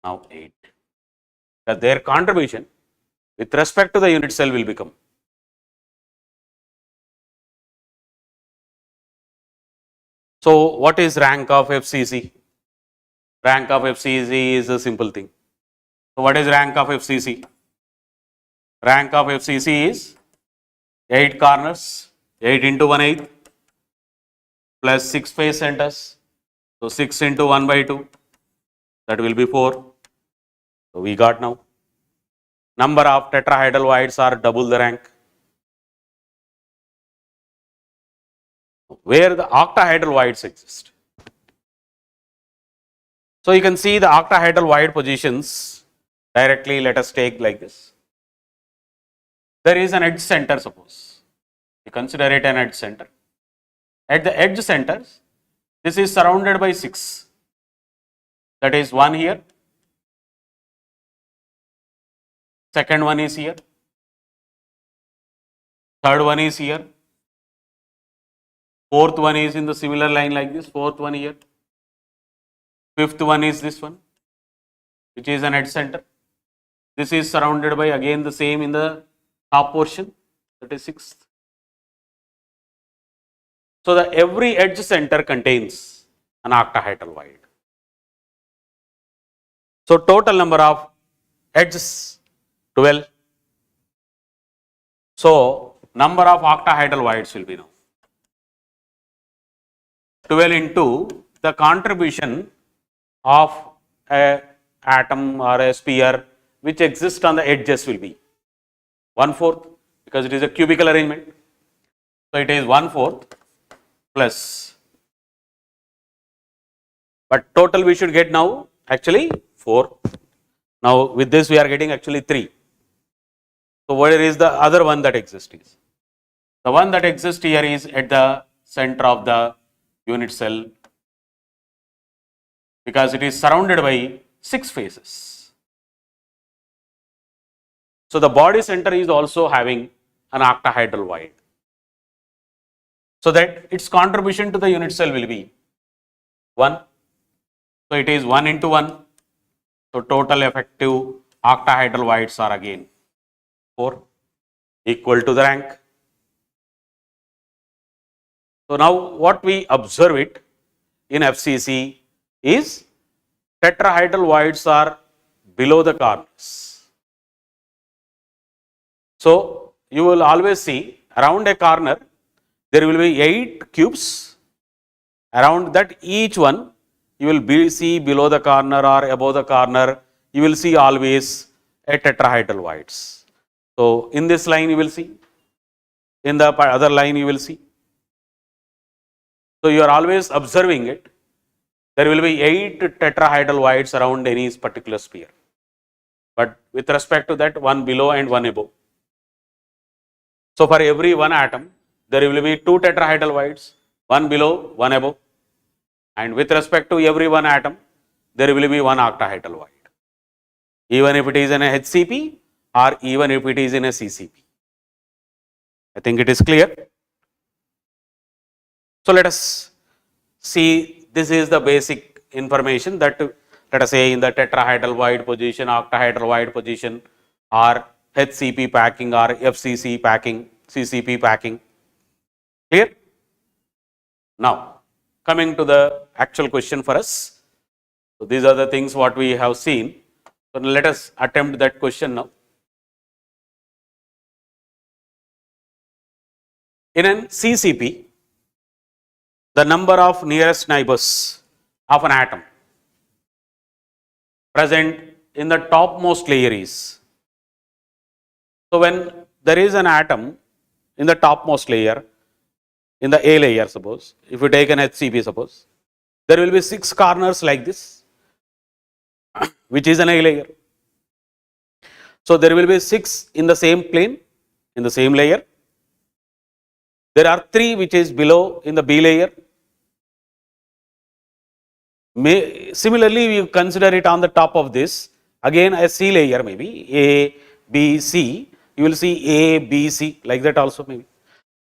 now 8. Their contribution with respect to the unit cell will become. So what is rank of FCC? Rank of FCC is a simple thing. So what is rank of FCC? Rank of FCC is 8 corners, 8 into 1/8 plus 6 face centers. So 6 into 1 by 2, that will be 4. So we got now. Number of tetrahedral voids are double the rank. Where the octahedral voids exist. So you can see the octahedral void positions directly. Let us take like this. There is an edge center, suppose. You consider it an edge center. At the edge centers, this is surrounded by 6. That is 1 here. Second one is here. Third one is here. Fourth one is in the similar line like this. Fourth one here. Fifth one is this one, which is an edge center. This is surrounded by again the same in the top portion, that is 6th. So the every edge center contains an octahedral void. So total number of edges 12. So number of octahedral voids will be now 12 into the contribution of a atom or a sphere which exists on the edges will be 1/4, because it is a cubical arrangement. So it is 1/4 plus, but total we should get now actually 4. Now with this we are getting actually 3. So where is the other one that exists? Is the one that exists here is at the center of the unit cell, because it is surrounded by 6 faces. So the body center is also having an octahedral void, so that its contribution to the unit cell will be 1. So it is 1 into 1. So total effective octahedral voids are again 4, equal to the rank. So now what we observe it in FCC is tetrahedral voids are below the corners. So you will always see around a corner there will be 8 cubes. Around that each one you will see below the corner or above the corner, you will see always a tetrahedral voids. So in this line you will see, in the other line you will see. So you are always observing it. There will be 8 tetrahedral voids around any particular sphere, but with respect to that, one below and one above. So for every one atom there will be 2 tetrahedral voids, one below, one above, and with respect to every one atom there will be one octahedral void, even if it is in a HCP or even if it is in a CCP. I think it is clear. So let us see, this is the basic information that, let us say, in the tetrahedral void position, octahedral void position, or HCP packing or FCC packing, CCP packing. Clear? Now coming to the actual question for us. So these are the things what we have seen. So let us attempt that question now. In an CCP, the number of nearest neighbors of an atom present in the topmost layer is. So when there is an atom in the topmost layer, in the A layer, suppose, if you take an HCP, suppose, there will be 6 corners like this, which is an A layer. So there will be 6 in the same plane, in the same layer. There are 3 which is below in the B layer. Similarly, we consider it on the top of this, again a C layer, maybe A, B, C. You will see A, B, C, like that also maybe.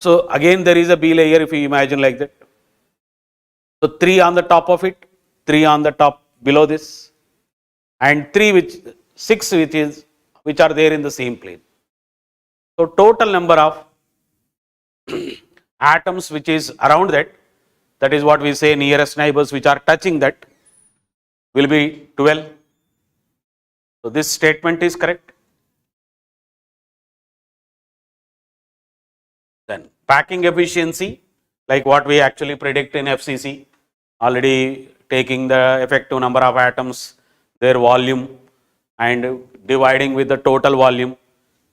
So again there is a B layer, if you imagine like that. So 3 on the top of it, 3 on the top below this, and 6 which is which are there in the same plane. So total number of atoms which is around that, that is what we say nearest neighbors which are touching that, will be 12. So this statement is correct. Then packing efficiency, like what we actually predict in FCC, already taking the effective number of atoms, their volume, and dividing with the total volume,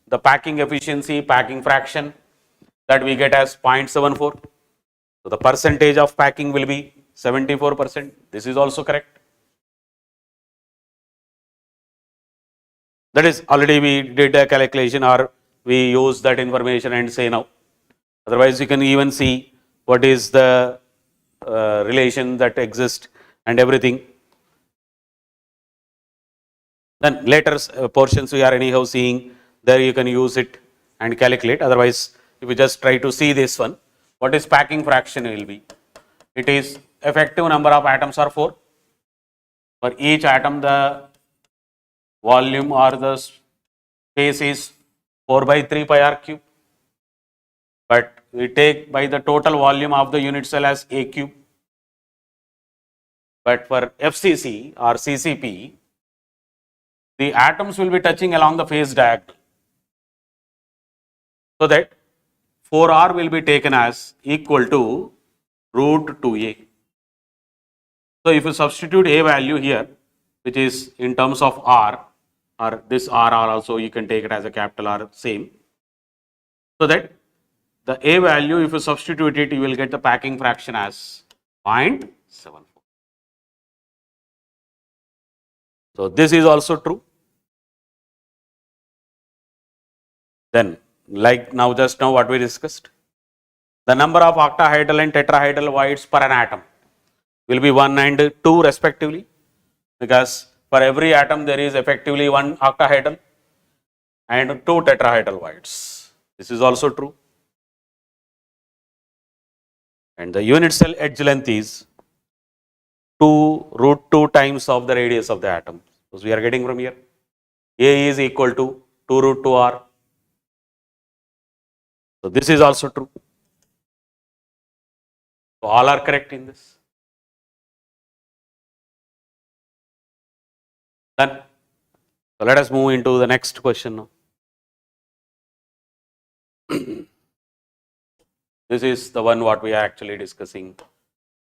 the packing efficiency, packing fraction, that we get as 0.74. So the percentage of packing will be 74%. This is also correct. That is already we did a calculation, or we use that information and say now. Otherwise, you can even see what is the relation that exists and everything. Then later portions we are anyhow seeing, there you can use it and calculate. Otherwise, if you just try to see this one, what is packing fraction will be? It is effective number of atoms are 4. For each atom, the volume or the space is 4 by 3 pi r cube. But we take by the total volume of the unit cell as a cube. But for FCC or CCP, the atoms will be touching along the phase diagonal. So that 4r will be taken as equal to root 2a. So if you substitute a value here, which is in terms of r, or this r also you can take it as a capital R, same. So that the a value, if you substitute it, you will get the packing fraction as 0.74. So this is also true. Then, like now just now what we discussed, the number of octahedral and tetrahedral voids per an atom will be 1 and 2 respectively, because for every atom there is effectively 1 octahedral and 2 tetrahedral voids. This is also true. And the unit cell edge length is 2 root 2 times of the radius of the atom. So we are getting from here, A is equal to 2 root 2 r. So this is also true. So all are correct in this. Done. So let us move into the next question now. This is the one what we are actually discussing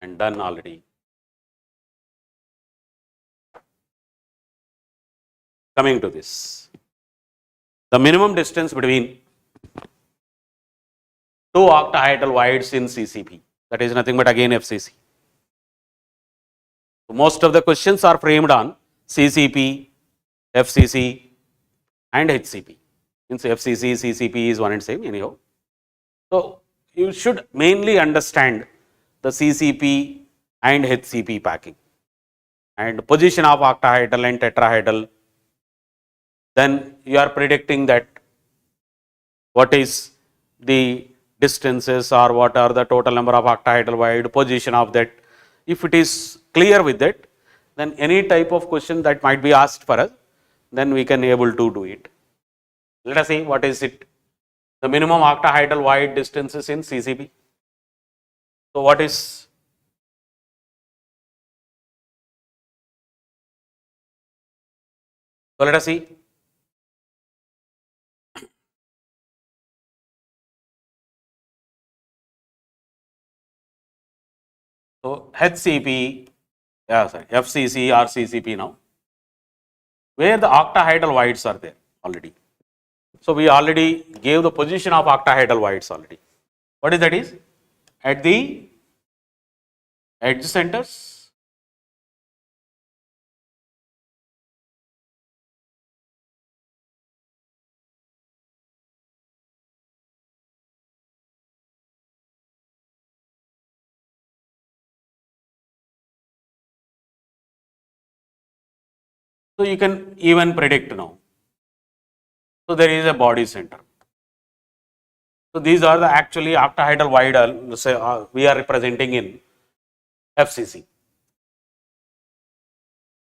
and done already. Coming to this, the minimum distance between 2 octahedral voids in CCP, that is nothing but again FCC. So most of the questions are framed on CCP, FCC and HCP. Means FCC, CCP is one and same anyhow. So you should mainly understand the CCP and HCP packing and position of octahedral and tetrahedral. Then you are predicting that what is the distances or what are the total number of octahedral void, position of that. If it is clear with that, then any type of question that might be asked for us, then we can able to do it. Let us see what is it. The minimum octahedral void distances in CCP. So what is? So let us see. So HCP, FCC or CCP now, where the octahedral voids are there already. So we already gave the position of octahedral voids already. What is that is? At the edge centers. So you can even predict now. So there is a body center. So these are the actually octahedral void we are representing in FCC.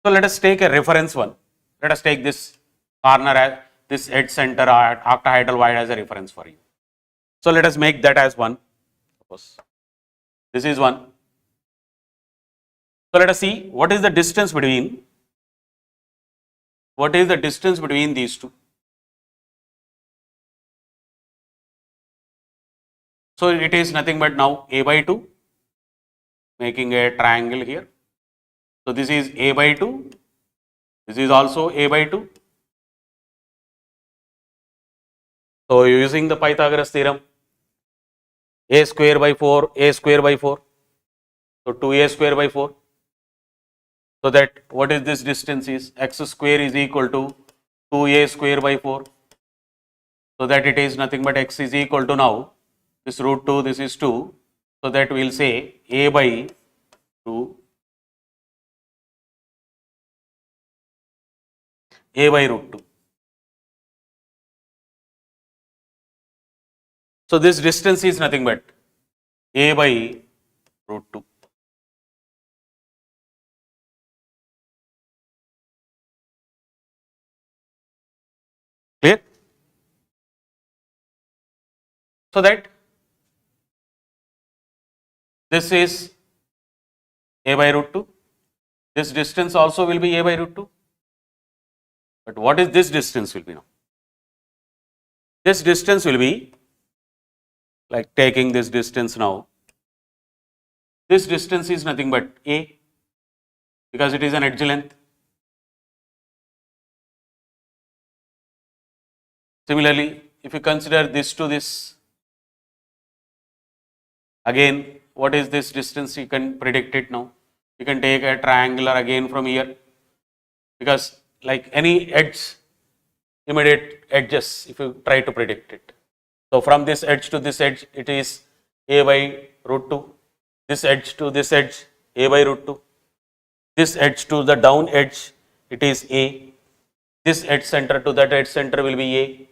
So let us take a reference one. Let us take this corner as this edge center octahedral void as a reference for you. So let us make that as 1. Suppose this is 1. So let us see what is the distance between these two. So it is nothing but now a by 2, making a triangle here. So this is a by 2, this is also a by 2. So using the Pythagoras theorem, a square by 4, a square by 4. So 2a square by 4. So that what is this distance is x square is equal to 2a square by 4. So that it is nothing but x is equal to now this root 2, this is 2. So that we will say a by 2, a by root 2. So this distance is nothing but a by root 2. Clear? So that this is a by root 2. This distance also will be a by root 2. But what is this distance will be now? This distance will be like taking this distance now. This distance is nothing but a, because it is an edge length. Similarly, if you consider this to this, again, what is this distance? You can predict it now. You can take a triangular again from here, because like any edge, immediate edges, if you try to predict it. So from this edge to this edge, it is a by root 2. This edge to this edge, a by root 2. This edge to the down edge, it is a. This edge center to that edge center will be a.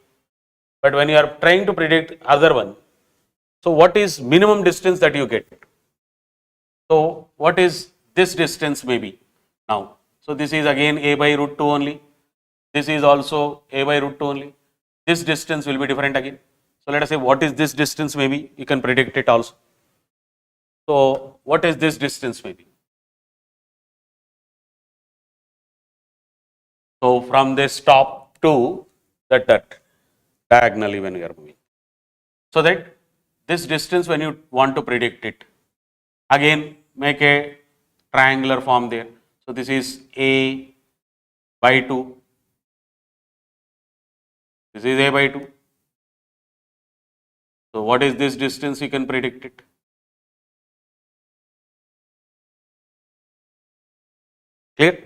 But when you are trying to predict other one, so what is minimum distance that you get? So what is this distance maybe now? So this is again a by root 2 only. This is also a by root 2 only. This distance will be different again. So let us say what is this distance maybe, you can predict it also. So what is this distance maybe? So from this top to that diagonally when we are moving. So that this distance when you want to predict it, again make a triangular form there. So this is a by 2. This is a by 2. So what is this distance? You can predict it. Clear?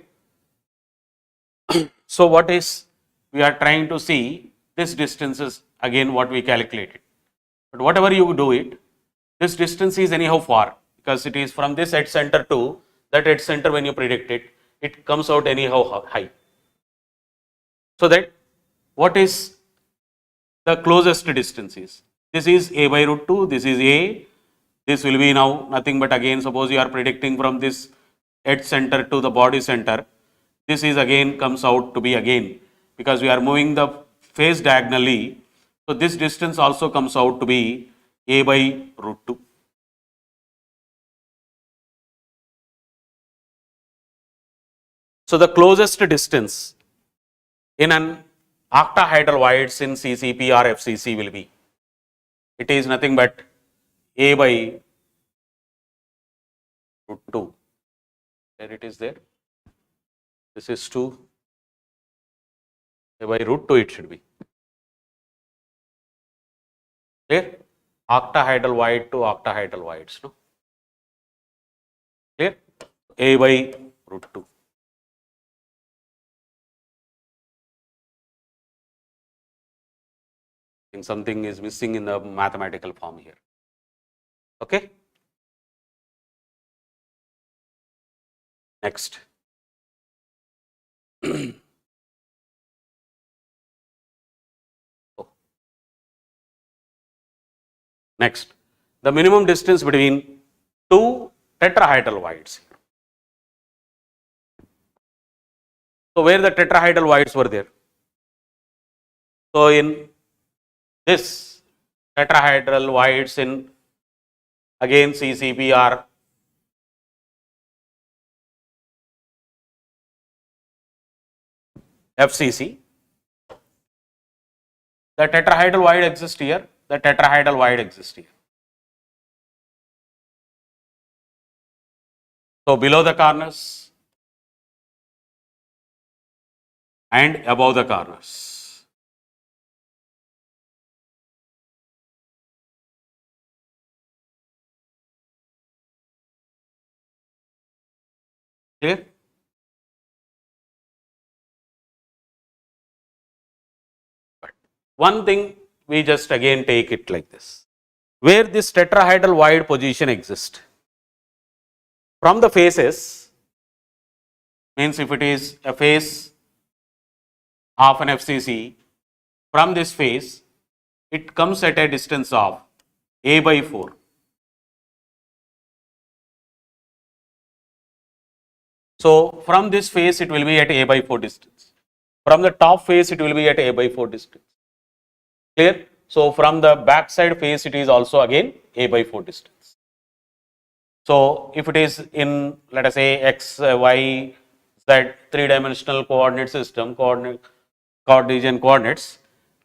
So what is, we are trying to see this distance is again what we calculated. But whatever you do it, this distance is anyhow far, because it is from this edge center to that edge center when you predict it, it comes out anyhow high. So that what is the closest distance is? This is a by root 2, this is a, this will be now nothing but again suppose you are predicting from this edge center to the body center, this is again comes out to be again, because we are moving the face diagonally, so this distance also comes out to be a by root 2. So the closest distance in an octahedral voids in CCP or FCC will be, it is nothing but a by root 2. There it is there. This is 2. A by root 2 it should be. Clear? Octahedral void to octahedral voids. No? Clear? A by root 2. I think something is missing in the mathematical form here. Okay? Next. Next, the minimum distance between two tetrahedral voids. So where the tetrahedral voids were there? So in this tetrahedral voids in again CCP are FCC. The tetrahedral void exists here, the tetrahedral void exists here. So below the corners and above the corners. Clear? But one thing we just again take it like this. Where this tetrahedral void position exists, from the faces, means if it is a face of an FCC, from this face, it comes at a distance of a by 4. So from this face, it will be at a by 4 distance. From the top face, it will be at a by 4 distance. Clear? So from the back side face, it is also again a by 4 distance. So if it is in, let us say, x, y, z, three-dimensional coordinate system, Cartesian coordinates,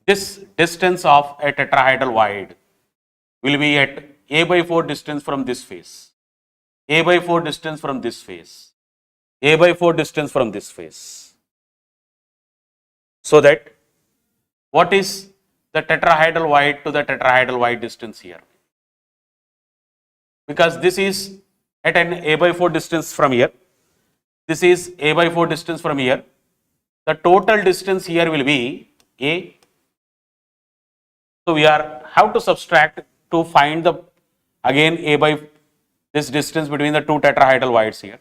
this distance of a tetrahedral void will be at a by 4 distance from this face, a by 4 distance from this face, a by 4 distance from this face. So that what is the tetrahedral void to the tetrahedral void distance here? Because this is at an a by 4 distance from here, this is a by 4 distance from here, the total distance here will be a. So we have to subtract to find the again a by this distance between the two tetrahedral voids here.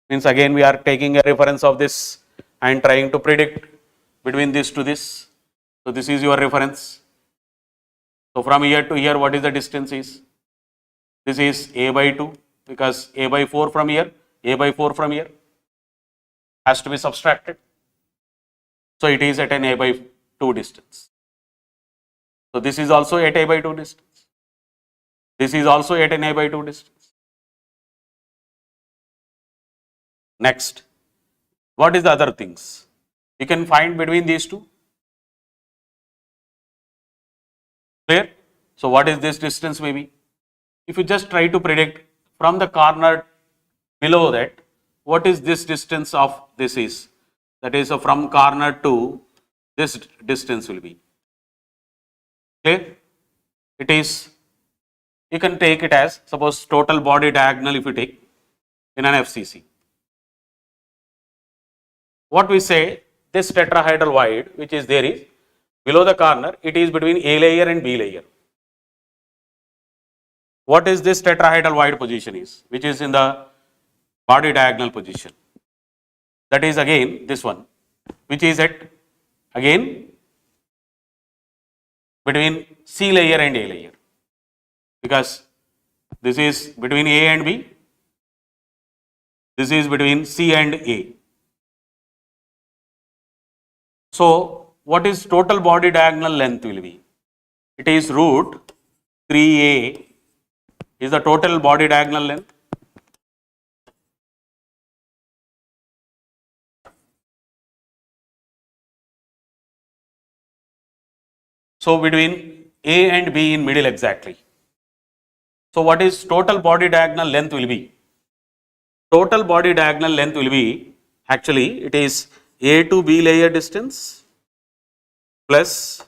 Means again we are taking a reference of this and trying to predict between this to this. So this is your reference. So from here to here, what is the distance is? This is a by 2, because a by 4 from here, a by 4 from here has to be subtracted. So it is at an a by 2 distance. So this is also at a by 2 distance. This is also at an a by 2 distance. Next, what is the other things? You can find between these two. Clear? So what is this distance maybe? If you just try to predict from the corner below that, what is this distance of this is? That is from corner to this distance will be. Clear? It is, you can take it as, suppose total body diagonal if you take in an FCC. What we say, this tetrahedral void which is there is below the corner, it is between A layer and B layer. What is this tetrahedral void position is, which is in the body diagonal position? That is again this one, which is at again between C layer and A layer, because this is between A and B, this is between C and A. So what is total body diagonal length will be? It is root 3A is the total body diagonal length. So between A and B in middle exactly. So what is total body diagonal length will be? Total body diagonal length will be, actually it is A to B layer distance plus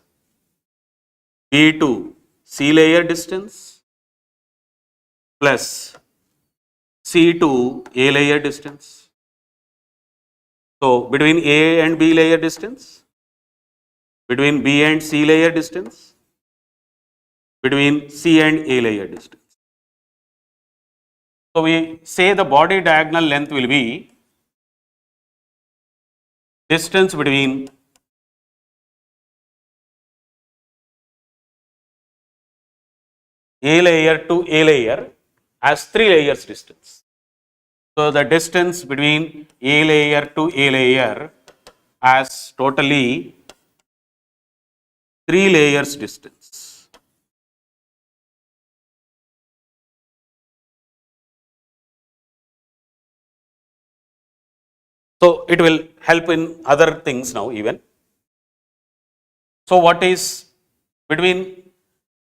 B to C layer distance plus C to A layer distance. So between A and B layer distance, between B and C layer distance, between C and A layer distance. So we say the body diagonal length will be distance between A layer to A layer as 3 layers distance. So the distance between A layer to A layer as totally 3 layers distance. So it will help in other things now even. So what is between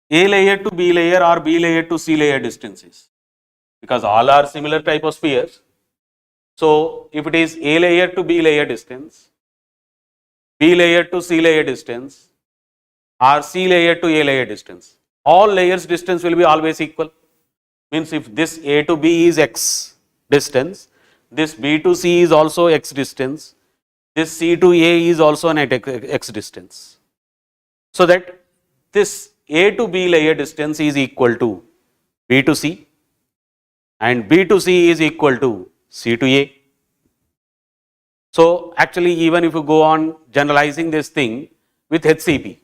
A layer to B layer or B layer to C layer distances? Because all are similar type of spheres. So if it is A layer to B layer distance, B layer to C layer distance, or C layer to A layer distance, all layers distance will be always equal. Means if this A to B is X distance, this B to C is also X distance, this C to A is also an X distance. So that this A to B layer distance is equal to B to C and B to C is equal to C to A. So actually even if you go on generalizing this thing with HCP,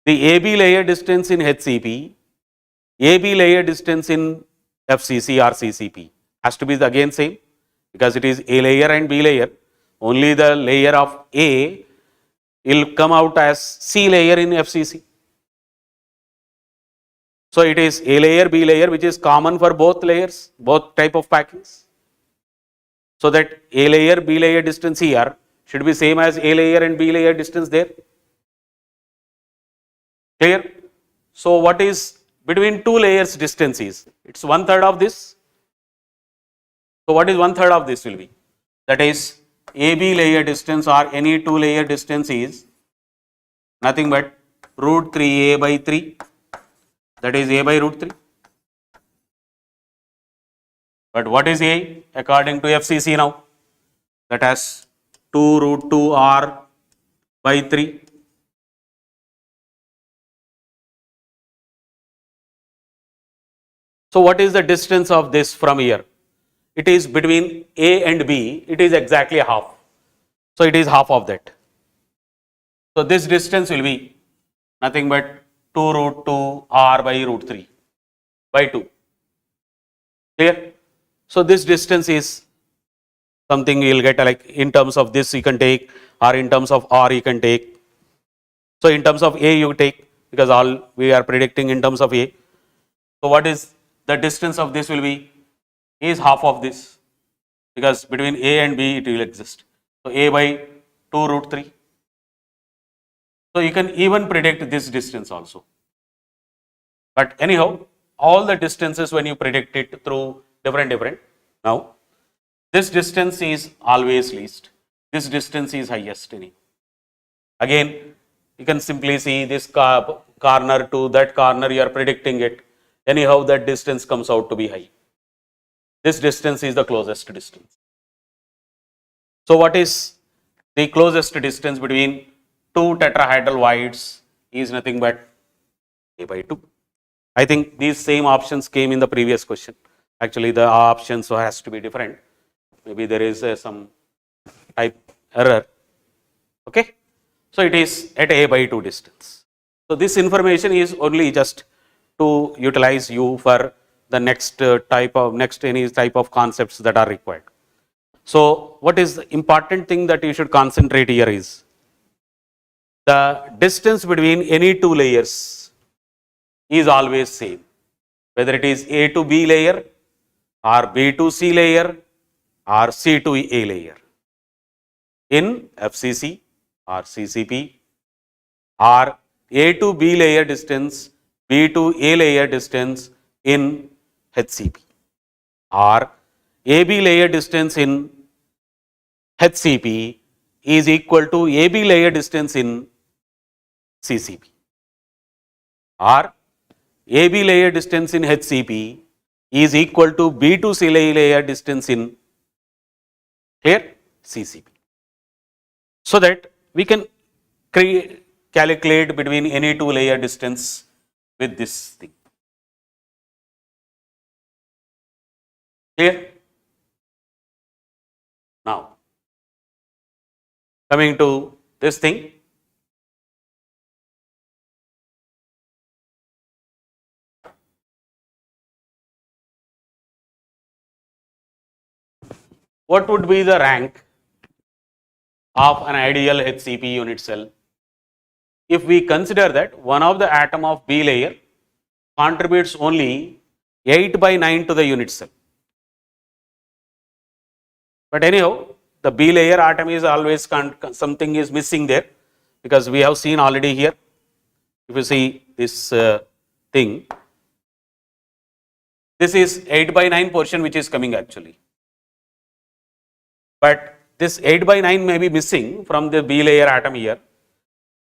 the AB layer distance in HCP, AB layer distance in FCC or CCP has to be again same, because it is A layer and B layer. Only the layer of A will come out as C layer in FCC. So it is A layer, B layer, which is common for both layers, both type of packings. So that A layer, B layer distance here should be same as A layer and B layer distance there. Clear? So what is between two layers distance is? It's 1/3 of this. So what is 1/3 of this will be? That is AB layer distance or any two layer distance is nothing but root 3A by 3. That is A by root 3. But what is A according to FCC now? That has 2 root 2 R by 3. So what is the distance of this from here? It is between A and B, it is exactly half. So it is half of that. So this distance will be nothing but 2 root 2 R by root 3 by 2. Clear? So this distance is something you will get like in terms of this you can take, or in terms of R you can take. So in terms of A you take, because all we are predicting in terms of A. So what is the distance of this will be? A is half of this, because between A and B it will exist. So A by 2 root 3. So you can even predict this distance also. But anyhow, all the distances when you predict it through different. Now, this distance is always least. This distance is highest. Again, you can simply see this corner to that corner, you are predicting it. Anyhow, that distance comes out to be high. This distance is the closest distance. So what is the closest distance between two tetrahedral voids is nothing but A by 2. I think these same options came in the previous question. Actually, the options has to be different. Maybe there is some type error. Okay. So it is at A by 2 distance. So this information is only just to utilize you for the next any type of concepts that are required. So what is the important thing that you should concentrate here is the distance between any two layers is always same, whether it is A to B layer or B to C layer or C to A layer in FCC or CCP, or A to B layer distance, B to A layer distance in HCP, or AB layer distance in HCP is equal to AB layer distance in CCP, or AB layer distance in HCP is equal to B to C layer distance in here CCP. So that we can calculate between any two layer distance with this thing. Clear? Now, coming to this thing. What would be the rank of an ideal HCP unit cell if we consider that one of the atom of B layer contributes only 8 by 9 to the unit cell. But anyhow, the B layer atom is always something is missing there, because we have seen already here. If you see this thing, this is 8 by 9 portion which is coming actually. But this 8 by 9 may be missing from the B layer atom here.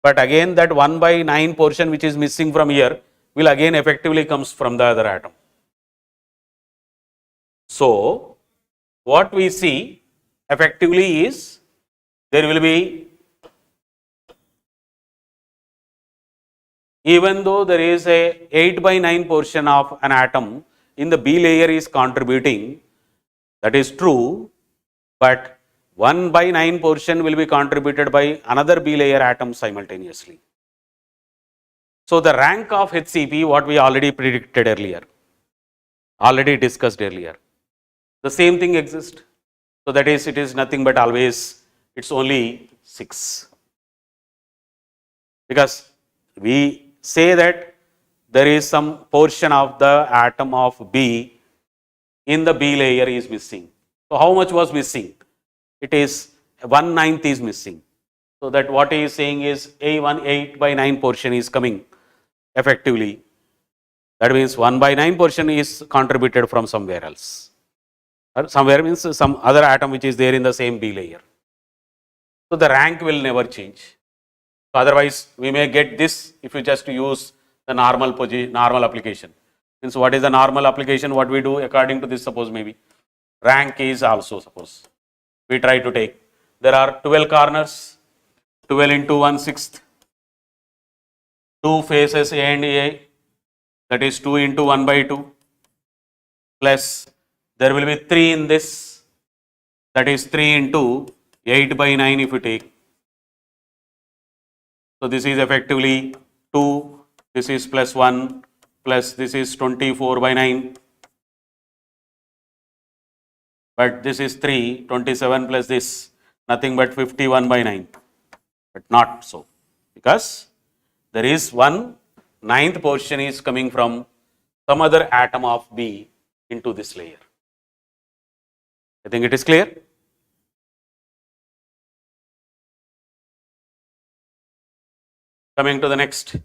But again that 1 by 9 portion which is missing from here will again effectively comes from the other atom. So what we see effectively is there will be, even though there is a 8 by 9 portion of an atom in the B layer is contributing, that is true, but 1 by 9 portion will be contributed by another B layer atom simultaneously. So the rank of HCP, what we already predicted earlier, already discussed earlier, the same thing exists. So that is, it is nothing but always, it's only 6. Because we say that there is some portion of the atom of B in the B layer is missing. So how much was missing? It is 1/9 is missing. So that what he is saying is A1 8 by 9 portion is coming effectively. That means 1 by 9 portion is contributed from somewhere else. Or somewhere means some other atom which is there in the same B layer. So the rank will never change. So otherwise we may get this if you just use the normal application. Means what is the normal application? What we do according to this, suppose maybe rank is also, suppose we try to take, there are 12 corners, 12 into 1/6, 2 faces A and A, that is 2 into 1 by 2, plus there will be 3 in this, that is 3 into 8 by 9 if you take. So this is effectively 2, this is plus 1, plus this is 24 by 9. But this is 3, 27 plus this, nothing but 51 by 9. But not so, because there is 1/9 portion is coming from some other atom of B into this layer. I think it is clear. Coming to the next.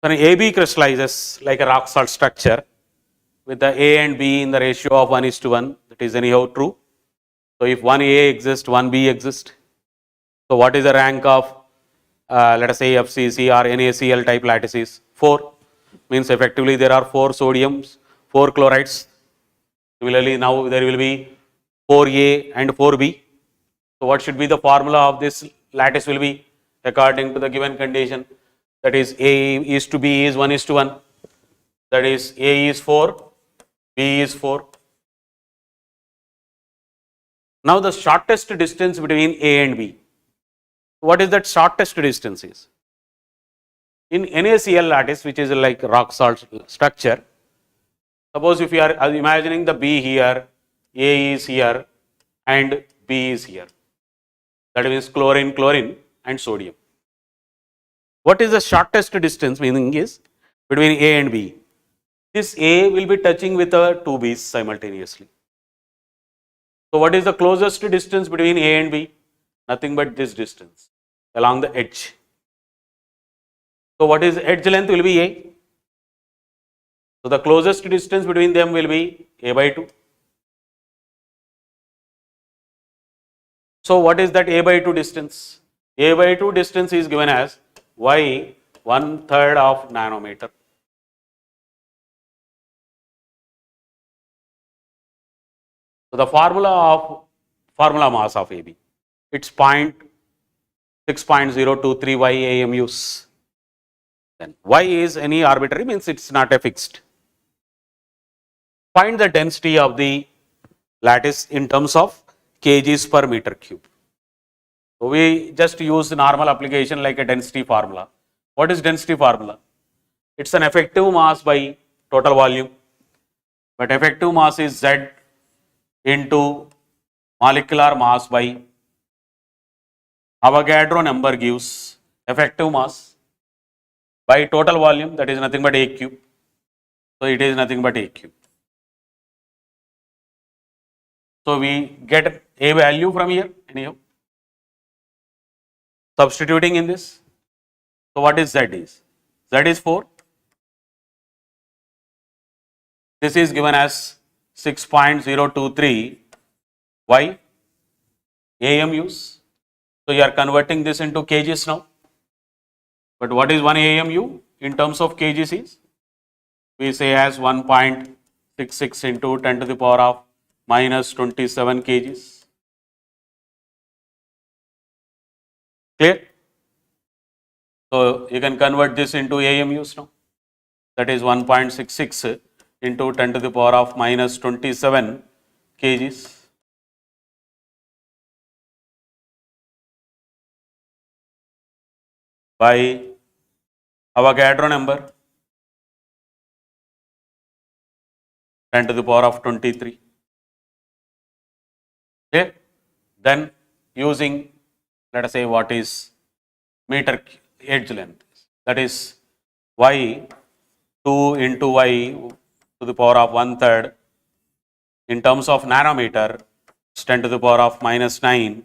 When AB crystallizes like a rock salt structure with the A and B in the ratio of 1:1, that is anyhow true. So if 1A exists, 1B exists. So what is the rank of let us say FCC or NaCl type lattices? 4. Means effectively there are 4 sodiums, 4 chlorides. Similarly now there will be 4A and 4B. So what should be the formula of this lattice will be according to the given condition? That is A is to B is 1:1. That is A is 4, B is 4. Now the shortest distance between A and B. What is that shortest distance is? In NaCl lattice, which is like rock salt structure, suppose if you are imagining the B here, A is here and B is here. That means chlorine, chlorine and sodium. What is the shortest distance, meaning is between A and B? This A will be touching with the 2 B's simultaneously. So what is the closest distance between A and B? Nothing but this distance along the edge. So what is edge length will be A. So the closest distance between them will be A by 2. So what is that A by 2 distance? A by 2 distance is given as Y 1/3 of nanometer. So the formula mass of AB, it's 6.023 Y AMUs. Then Y is any arbitrary, means it's not a fixed. Find the density of the lattice in terms of kgs per meter cube. So we just use the normal application like a density formula. What is density formula? It's an effective mass by total volume, but effective mass is Z into molecular mass by Avogadro number gives effective mass by total volume, that is nothing but A cube. So it is nothing but A cube. So we get A value from here anyhow. Substituting in this. So what is Z is? Z is 4. This is given as 6.023. Why? AMUs. So you are converting this into kgs now. But what is 1 AMU in terms of kgs is? We say as 1.66 into 10 to the power of minus 27 kgs. Clear? So you can convert this into AMUs now. That is 1.66 into 10 to the power of minus 27 kgs. By Avogadro number 10 to the power of 23. Okay? Then using, let us say, what is meter edge length, that is y 2 into y to the power of 1/3 in terms of nanometer, 10 to the power of minus 9.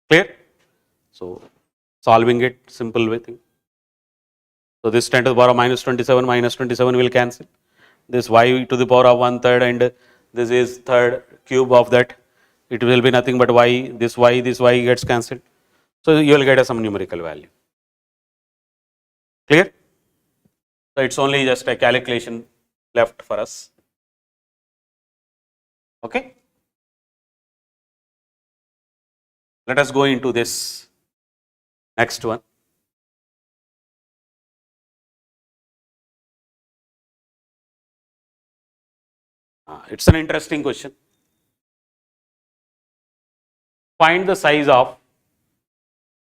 Clear? So solving it simple way thing. So this 10 to the power of minus 27 will cancel. This y to the power of 1/3 and this is third cube of that. It will be nothing but y, this y gets cancelled. So you will get some numerical value. Clear? So it's only just a calculation left for us. Okay? Let us go into this next one. It's an interesting question. Find the size of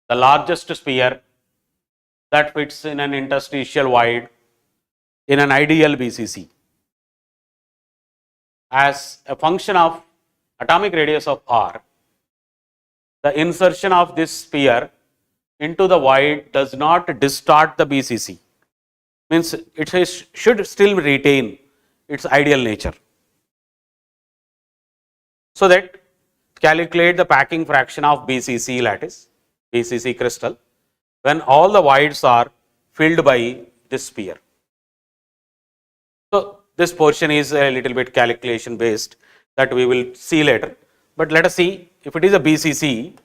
the largest sphere that fits in an interstitial void in an ideal BCC as a function of atomic radius of r. The insertion of this sphere into the void does not distort the BCC, means it should still retain its ideal nature. So that calculate the packing fraction of BCC lattice, BCC crystal, when all the voids are filled by this sphere. So this portion is a little bit calculation based that we will see later, but let us see if it is a BCC,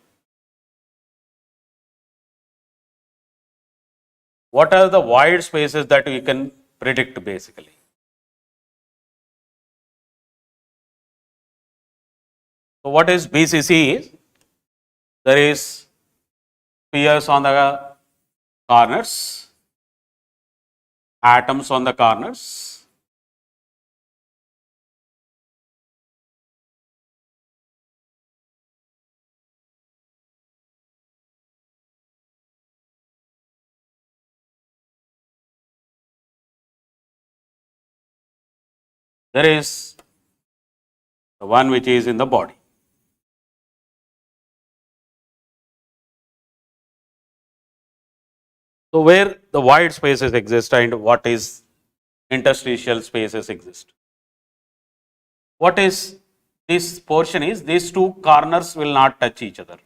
what are the void spaces that we can predict basically. So what is BCC is, there is spheres on the corners, atoms on the corners, there is the one which is in the body. So where the void spaces exist and what is interstitial spaces exist. What is this portion is, these two corners will not touch each other.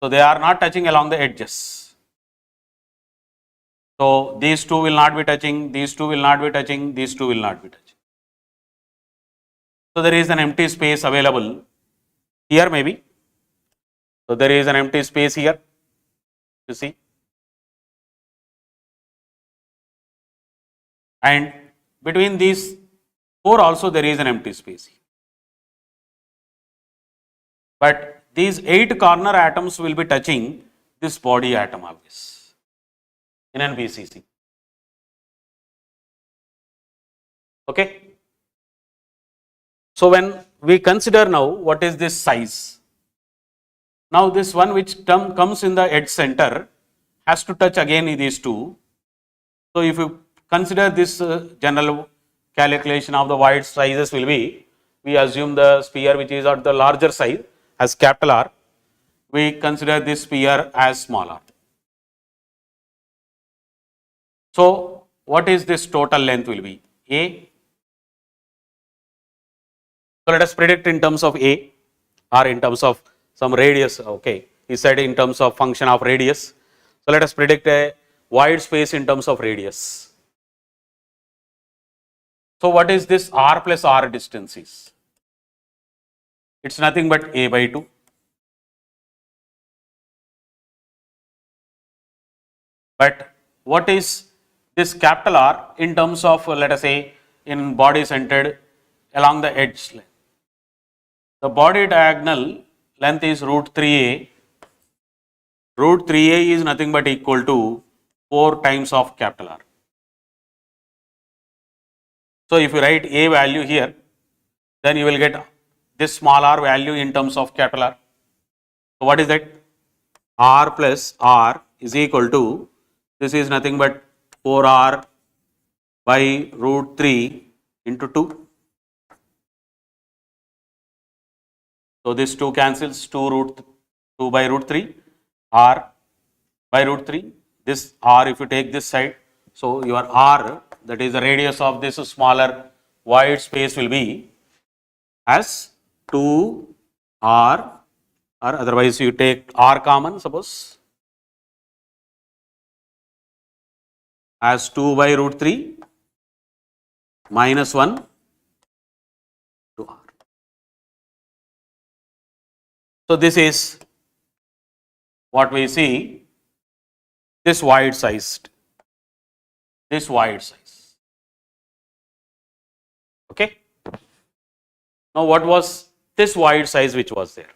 So they are not touching along the edges. So these two will not be touching, these two will not be touching, these two will not be touching. So there is an empty space available here maybe. So there is an empty space here, you see. And between these four also there is an empty space. But these 8 corner atoms will be touching this body atom of this in an BCC. Okay. So when we consider now what is this size. Now this one which comes in the edge center has to touch again these two. So if you consider this general calculation of the void sizes will be, we assume the sphere which is at the larger size as capital R, we consider this sphere as small r. So what is this total length will be? A. So let us predict in terms of A or in terms of some radius. Okay, he said in terms of function of radius. So let us predict a void space in terms of radius. So what is this r plus r distance is? It's nothing but a by 2. But what is this capital R in terms of, let us say, in body centered along the edge length? The body diagonal length is root 3a. Root 3a is nothing but equal to 4 times of capital R. So if you write a value here, then you will get this small r value in terms of capital R. So what is that? R plus R is equal to, this is nothing but 4r by root 3 into 2. So this 2 cancels, 2 by root 3, r by root 3. This r, if you take this side, so your r, that is the radius of this smaller void space, will be as 2r, or otherwise you take r common, suppose, as 2 by root 3 minus 1 to r. So this is what we see, this void size. Okay. Now what was this void size which was there?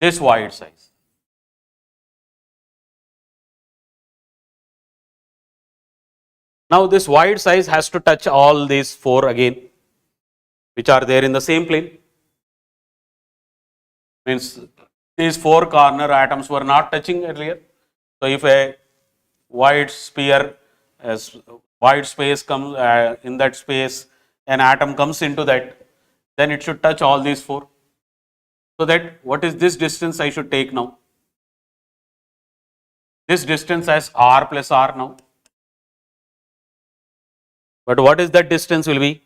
This void size. Now this void size has to touch all these 4 again, which are there in the same plane. Means these 4 corner atoms were not touching earlier. So if a void sphere, as void space comes in that space, an atom comes into that, then it should touch all these 4. So that what is this distance I should take now? This distance as r plus r now. But what is that distance will be?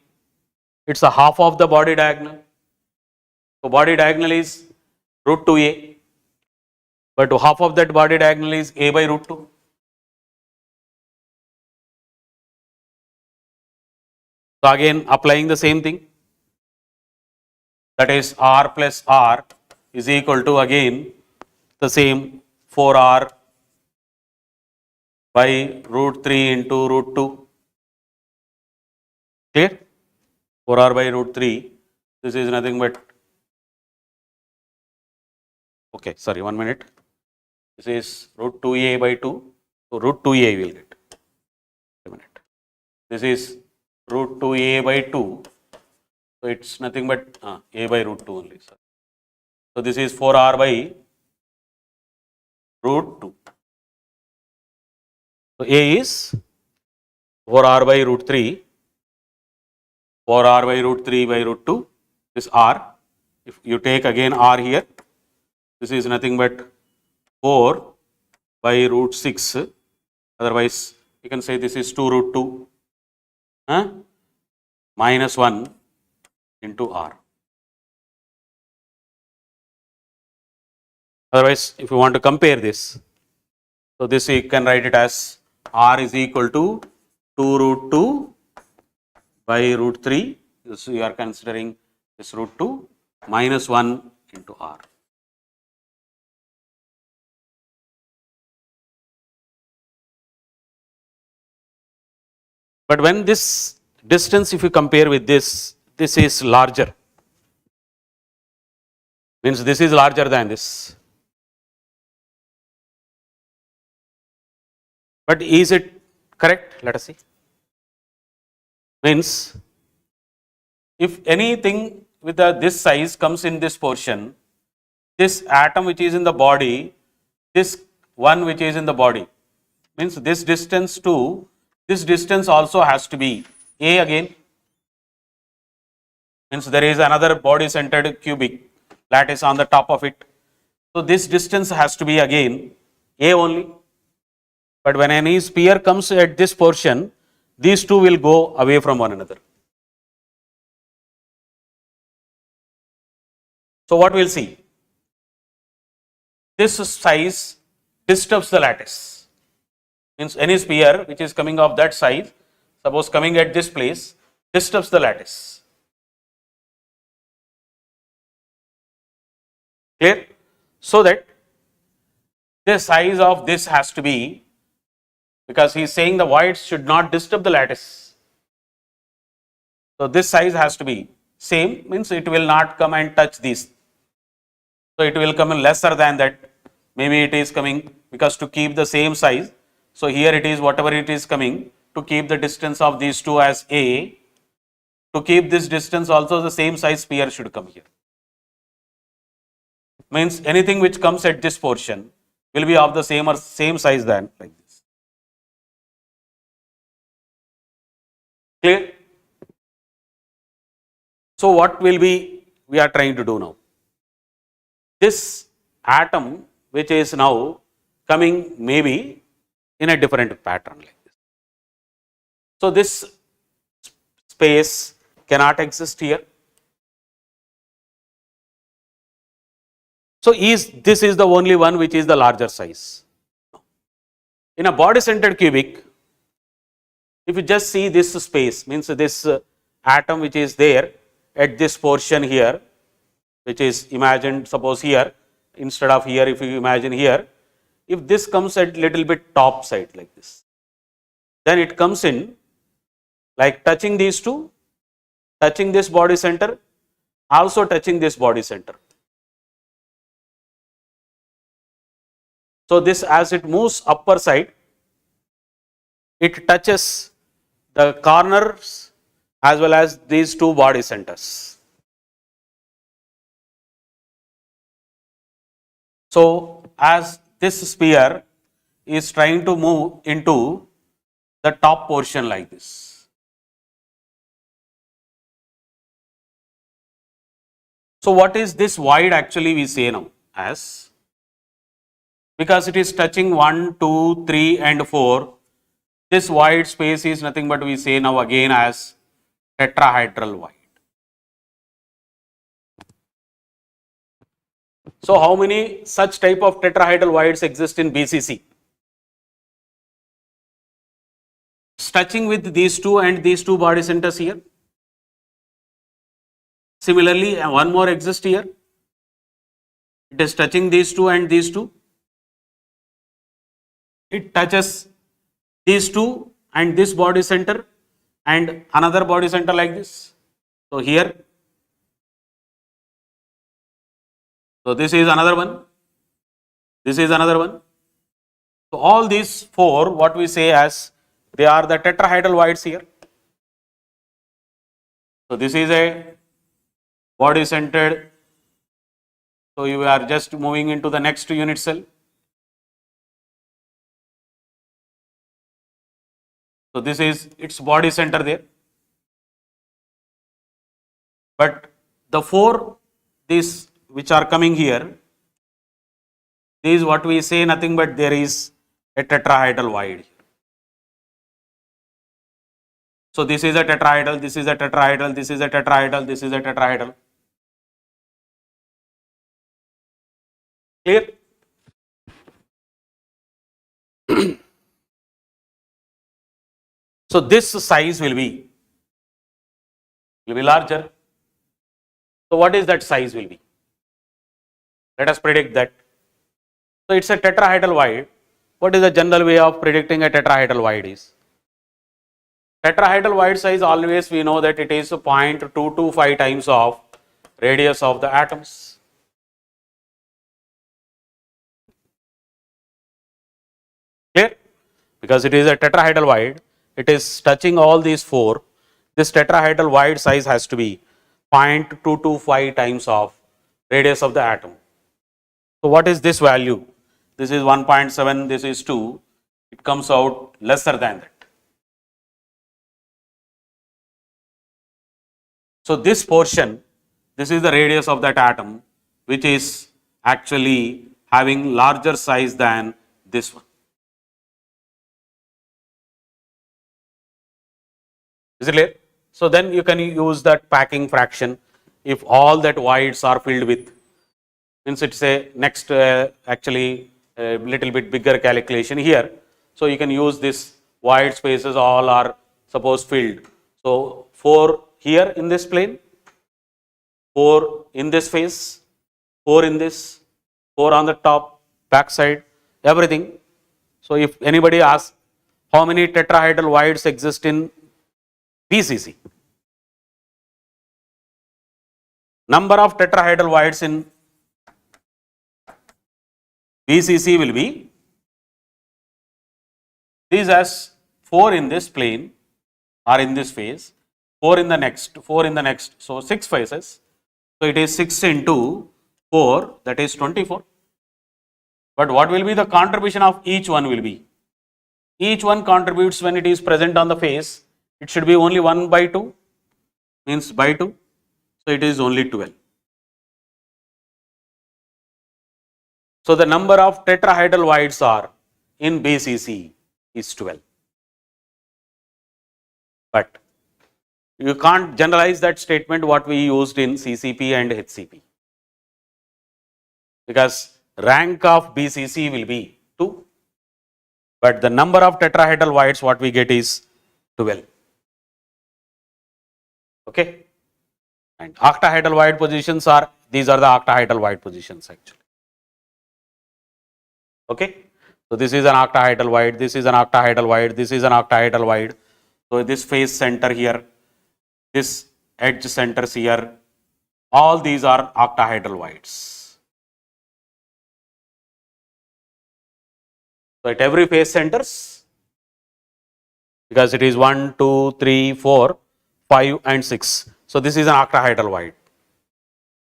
It's a half of the body diagonal. So body diagonal is root 2a, but half of that body diagonal is a by root 2. So again applying the same thing, that is r plus r is equal to again the same 4r by root 3 into root 2. Clear? 4r by root 3, this is nothing but, okay, sorry, 1 minute. This is root 2a by 2, so root 2a will get. A minute. This is root 2a by 2, so it's nothing but a by root 2 only. Sorry. So this is 4r by root 2. So a is 4r by root 3, 4r by root 3 by root 2, this r. If you take again r here, this is nothing but 4 by root 6, otherwise you can say this is 2 root 2 minus 1 into r. Otherwise, if you want to compare this, so this you can write it as r is equal to 2 root 2 by root 3, so you are considering this root 2 minus 1 into r. But when this distance, if you compare with this, this is larger, means this is larger than this. But is it correct? Let us see. Means if anything with this size comes in this portion, this atom which is in the body, this one which is in the body, means this distance to This distance also has to be A again. Means there is another body centered cubic lattice on the top of it. So this distance has to be again A only. But when any sphere comes at this portion, these two will go away from one another. So what we'll see? This size disturbs the lattice. Means any sphere which is coming of that size, suppose coming at this place, disturbs the lattice. Clear? So that the size of this has to be, because he is saying the voids should not disturb the lattice. So this size has to be same, means it will not come and touch these. So it will come lesser than that. Maybe it is coming because to keep the same size. So here it is whatever it is coming, to keep the distance of these two as A. To keep this distance also the same size sphere should come here. Means anything which comes at this portion will be of the same or same size than like this. Clear? So what will be we are trying to do now? This atom which is now coming maybe in a different pattern like this. So this space cannot exist here. So this is the only one which is the larger size. In a body centered cubic, if you just see this space, means this atom which is there at this portion here, which is imagined suppose here, instead of here if you imagine here, if this comes at little bit top side like this, then it comes in like touching these two, touching this body center, also touching this body center. So this as it moves upper side, it touches the corners as well as these two body centers. So as this sphere is trying to move into the top portion like this. So what is this void actually we say now as? Because it is touching 1, 2, 3 and 4, this void space is nothing but we say now again as tetrahedral void. So how many such type of tetrahedral voids exist in BCC? Touching with these two and these two body centers here. Similarly, one more exists here. It is touching these two and these two. It touches these two and this body center and another body center like this. So here, so this is another one, this is another one. So all these four, what we say as, they are the tetrahedral voids here. So this is a body centered, so you are just moving into the next unit cell. So this is its body center there. But the four, these which are coming here, these what we say nothing but there is a tetrahedral void here. So this is a tetrahedral, this is a tetrahedral, this is a tetrahedral, this is a tetrahedral. Clear? So this size will be larger. So what is that size will be? Let us predict that. So it's a tetrahedral void. What is the general way of predicting a tetrahedral void is? Tetrahedral void size always we know that it is 0.225 times of radius of the atoms. Clear? Because it is a tetrahedral void, it is touching all these four. This tetrahedral void size has to be 0.225 times of radius of the atom. So what is this value? This is 1.7, this is 2. It comes out lesser than that. So this portion, this is the radius of that atom, which is actually having larger size than this one. Is it clear? So then you can use that packing fraction if all that voids are filled with, means it's a next actually a little bit bigger calculation here. So you can use this void spaces all are suppose filled. So 4 here in this plane, 4 in this face, 4 in this, 4 on the top, back side, everything. So if anybody asks how many tetrahedral voids exist in BCC, number of tetrahedral voids in BCC will be these as 4 in this plane or in this phase, 4 in the next, 4 in the next. So 6 phases. So it is 6 into 4, that is 24. But what will be the contribution of each one will be? Each one contributes when it is present on the face. It should be only 1 by 2, means by 2. So it is only 12. So the number of tetrahedral voids are in BCC is 12. But you can't generalize that statement what we used in CCP and HCP, because rank of BCC will be 2, but the number of tetrahedral voids what we get is 12. Okay, and octahedral void positions are, these are the octahedral void positions actually. Okay, so this is an octahedral void, this is an octahedral void, this is an octahedral void. So this face center here, this edge centers here, all these are octahedral voids. So at every face centers, because it is 1, 2, 3, 4, 5 and 6. So this is an octahedral void.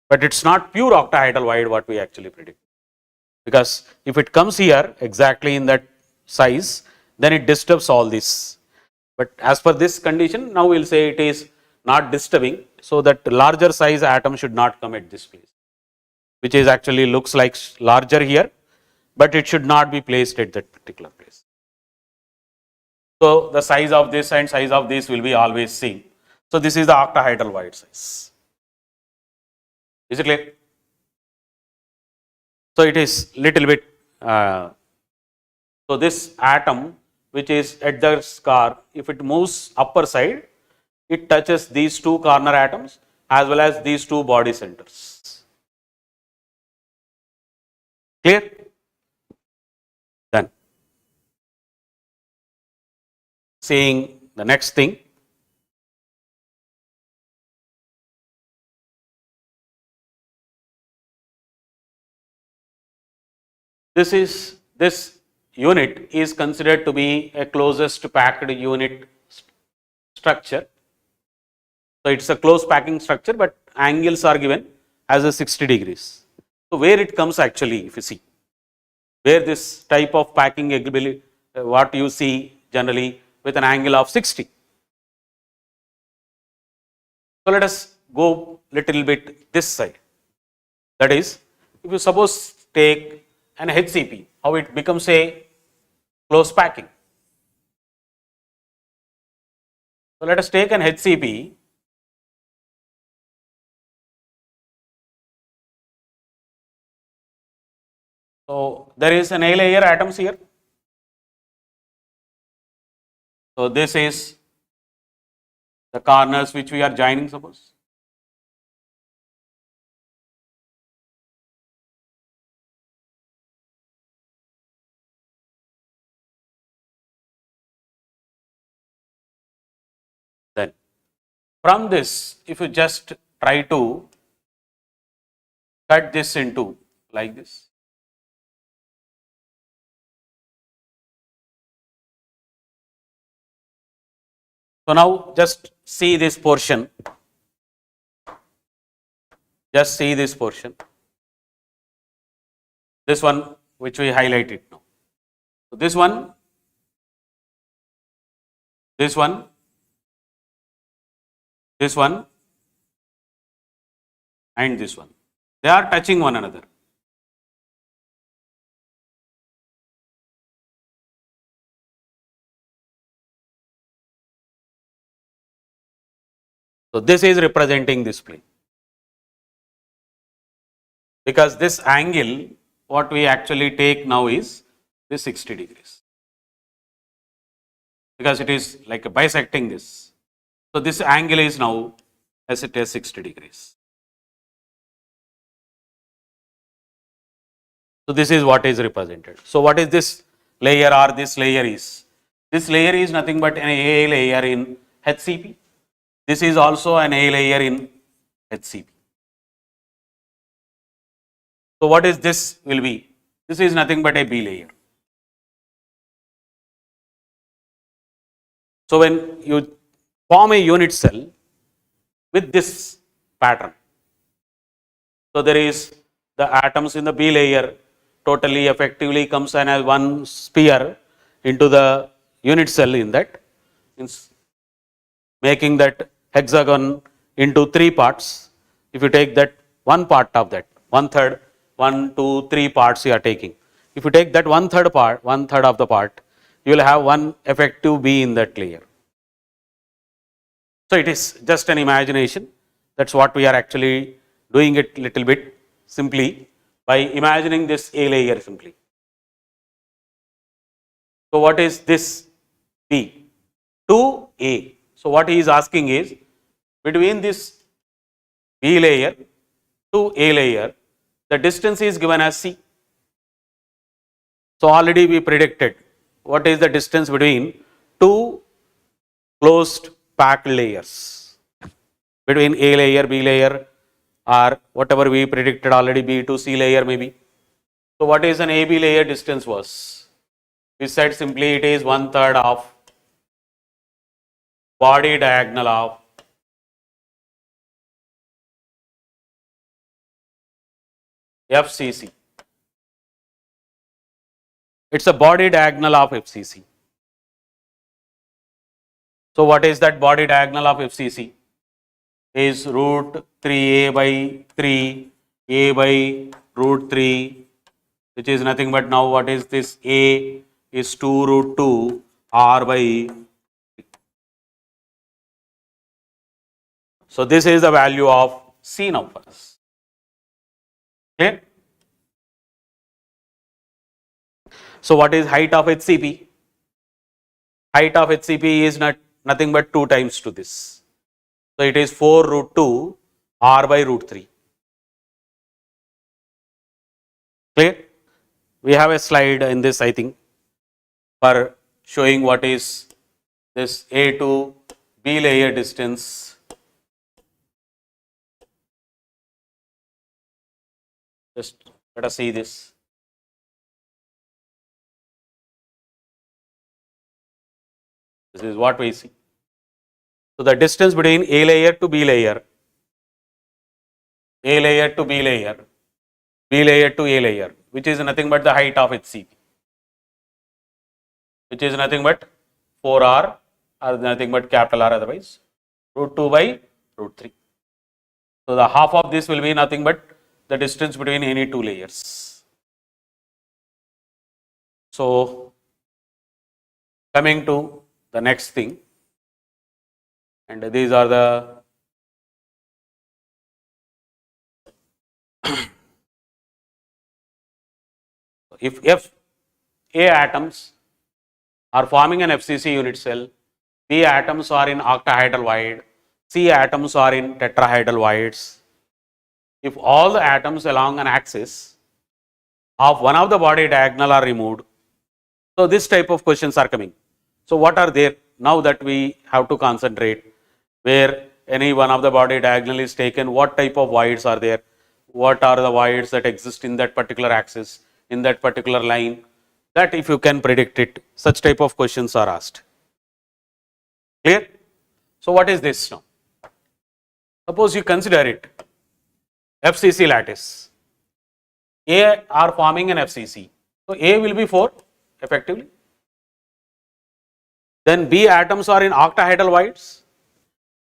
But it's not pure octahedral void what we actually predict. Because if it comes here exactly in that size, then it disturbs all this. But as per this condition, now we'll say it is not disturbing, so that larger size atom should not come at this place, which is actually looks like larger here, but it should not be placed at that particular place. So the size of this and size of this will be always same. So this is the octahedral void size. Is it clear? So it is little bit, so this atom which is at the scar, if it moves upper side, it touches these two corner atoms as well as these two body centers. Clear? Done. Seeing the next thing. This unit is considered to be a closest packed unit structure. So it's a close packing structure, but angles are given as a 60 degrees. So where it comes actually, if you see, where this type of packing ability, what you see generally with an angle of 60. So let us go little bit this side. That is, if you suppose take an HCP, how it becomes a close packing. So let us take an HCP. So there is an A layer atoms here. So this is the corners which we are joining, suppose. Then from this, if you just try to cut this into like this. So now just see this portion. Just see this portion. This one which we highlighted now. So this one, this one, this one, and this one. They are touching one another. So this is representing this plane. Because this angle, what we actually take now is this 60 degrees. Because it is like bisecting this. So this angle is now as it is 60 degrees. So this is what is represented. So what is this layer or this layer is? This layer is nothing but an A layer in HCP. This is also an A layer in HCP. So what is this will be? This is nothing but a B layer. So when you form a unit cell with this pattern, so there is the atoms in the B layer totally effectively comes and as one sphere into the unit cell in that, means making that hexagon into 3 parts. If you take that one part of that, 1/3, 1, 2, 3 parts you are taking. If you take that 1/3 part, 1/3 of the part, you will have one effective B in that layer. So it is just an imagination. That's what we are actually doing it little bit simply by imagining this A layer simply. So what is this B? 2A. So what he is asking is between this B layer to A layer, the distance is given as C. So already we predicted what is the distance between two closed packed layers, between A layer, B layer, or whatever we predicted already, B to C layer maybe. So what is an AB layer distance was? We said simply it is 1/3 of body diagonal of FCC. It's a body diagonal of FCC. So what is that body diagonal of FCC? Is root 3A by 3, A by root 3, which is nothing but now what is this? A is 2 root 2 R by. So this is the value of C now for us. Clear? So what is height of HCP? Height of HCP is nothing but 2 times to this. So it is 4 root 2 R by root 3. Clear? We have a slide in this, I think, for showing what is this A to B layer distance. Just let us see this. This is what we see. So the distance between A layer to B layer, A layer to B layer, B layer to A layer, which is nothing but the height of HCP, which is nothing but 4R or nothing but capital R otherwise, root 2 by root 3. So the half of this will be nothing but the distance between any 2 layers. So coming to the next thing, and these are the if A atoms are forming an FCC unit cell, B atoms are in octahedral void, C atoms are in tetrahedral voids. If all the atoms along an axis of one of the body diagonal are removed, so this type of questions are coming. So what are there? Now that we have to concentrate where any one of the body diagonal is taken, what type of voids are there? What are the voids that exist in that particular axis, in that particular line? That if you can predict it, such type of questions are asked. Clear? So what is this now? Suppose you consider it FCC lattice. A are forming an FCC. So A will be 4 effectively. Then B atoms are in octahedral voids.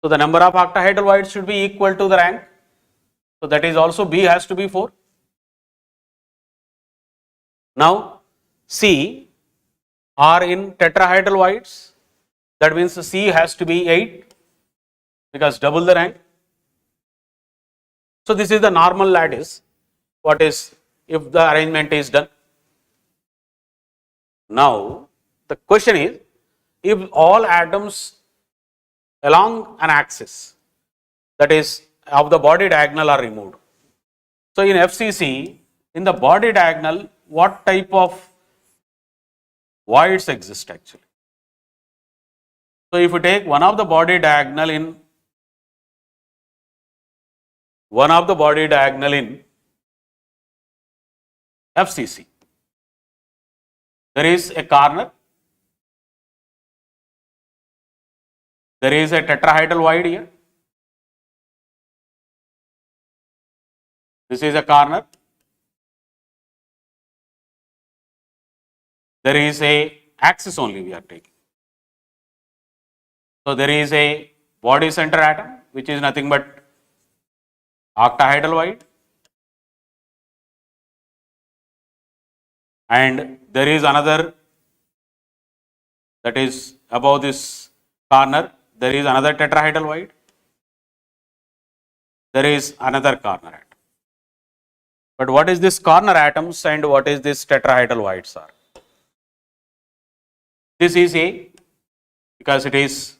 So the number of octahedral voids should be equal to the rank. So that is also B has to be 4. Now C are in tetrahedral voids. That means the C has to be 8 because double the rank. So this is the normal lattice. What is if the arrangement is done? Now the question is, if all atoms along an axis, that is of the body diagonal, are removed. So in FCC, in the body diagonal, what type of voids exist actually? So if you take one of the body diagonal in FCC, there is a corner, there is a tetrahedral void here, this is a corner, there is a axis only we are taking. So there is a body center atom which is nothing but octahedral void, and there is another, that is above this corner, there is another tetrahedral void, there is another corner atom. But what is this corner atoms and what is this tetrahedral voids are? This is A because it is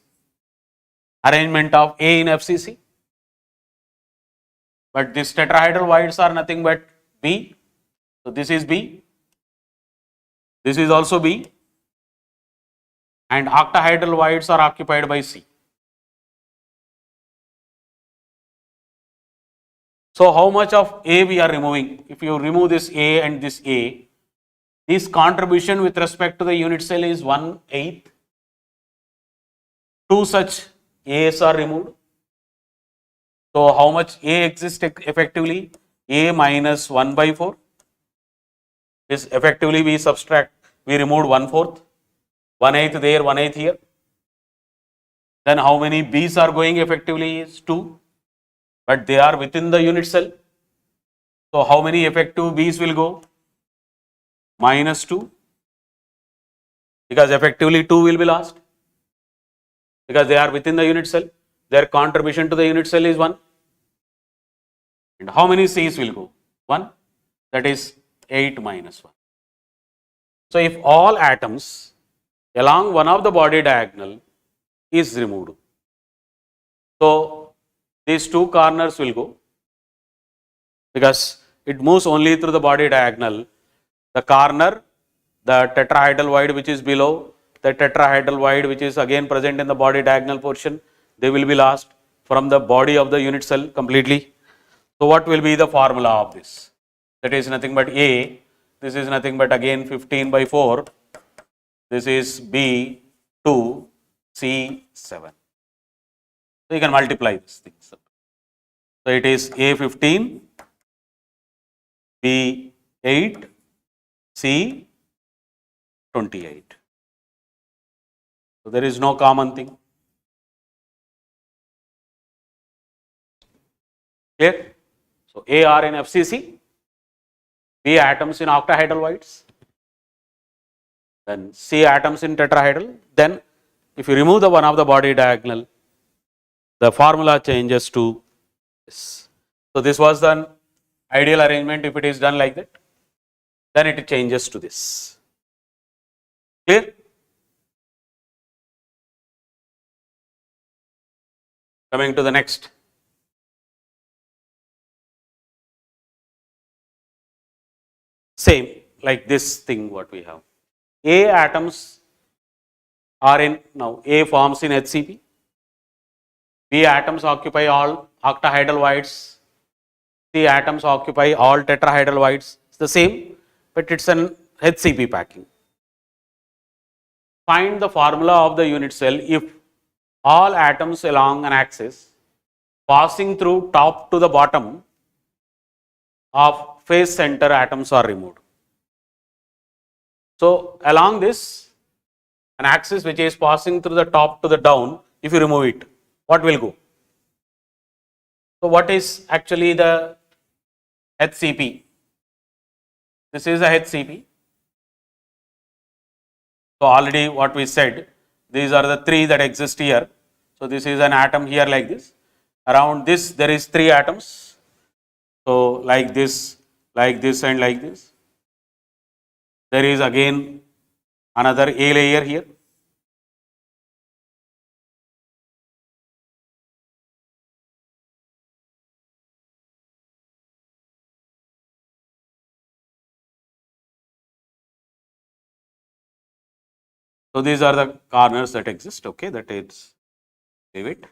arrangement of A in FCC, but these tetrahedral voids are nothing but B. So this is B, this is also B, and octahedral voids are occupied by C. So how much of A we are removing? If you remove this A and this A, this contribution with respect to the unit cell is 1/8. Two such A's are removed. So how much A exists effectively? A minus 1/4 is effectively we removed 1/4, 1/8 there, 1/8 here. Then how many B's are going effectively is 2, but they are within the unit cell. So how many effective B's will go? Minus 2, because effectively 2 will be lost because they are within the unit cell. Their contribution to the unit cell is 1. And how many C's will go? 1. That is 8 minus 1. So if all atoms along one of the body diagonal is removed, so these two corners will go because it moves only through the body diagonal. The corner, the tetrahedral void which is below, the tetrahedral void which is again present in the body diagonal portion, they will be lost from the body of the unit cell completely. So what will be the formula of this? That is nothing but A, this is nothing but again 15/4, this is B 2, C 7. So you can multiply these things. So it is A 15, B 8, C 28. So there is no common thing. Clear? So A are in FCC, B atoms in octahedral voids, then C atoms in tetrahedral. Then if you remove the one of the body diagonal, the formula changes to this. So this was the ideal arrangement. If it is done like that, then it changes to this. Clear? Coming to the next. Same like this thing what we have. A atoms are in, now A forms in HCP. B atoms occupy all octahedral voids. C atoms occupy all tetrahedral voids. It's the same, but it's an HCP packing. Find the formula of the unit cell if all atoms along an axis passing through top to the bottom of face center atoms are removed. So along this, an axis which is passing through the top to the down, if you remove it, what will go? So what is actually the HCP? This is a HCP. So already what we said, these are the three that exist here. So this is an atom here like this. Around this there is three atoms. So like this and like this. There is again another A layer here. So these are the corners that exist, okay, that is, leave it.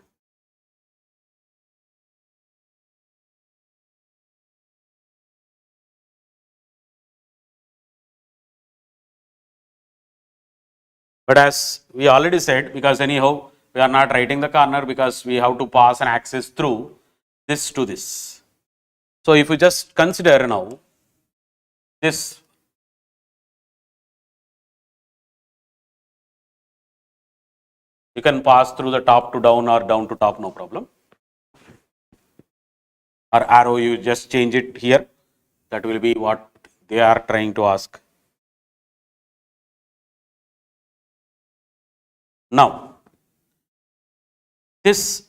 But as we already said, because anyhow we are not writing the corner because we have to pass an axis through this to this. So if you just consider now this, you can pass through the top to down or down to top, no problem. Or arrow, you just change it here. That will be what they are trying to ask. Now, this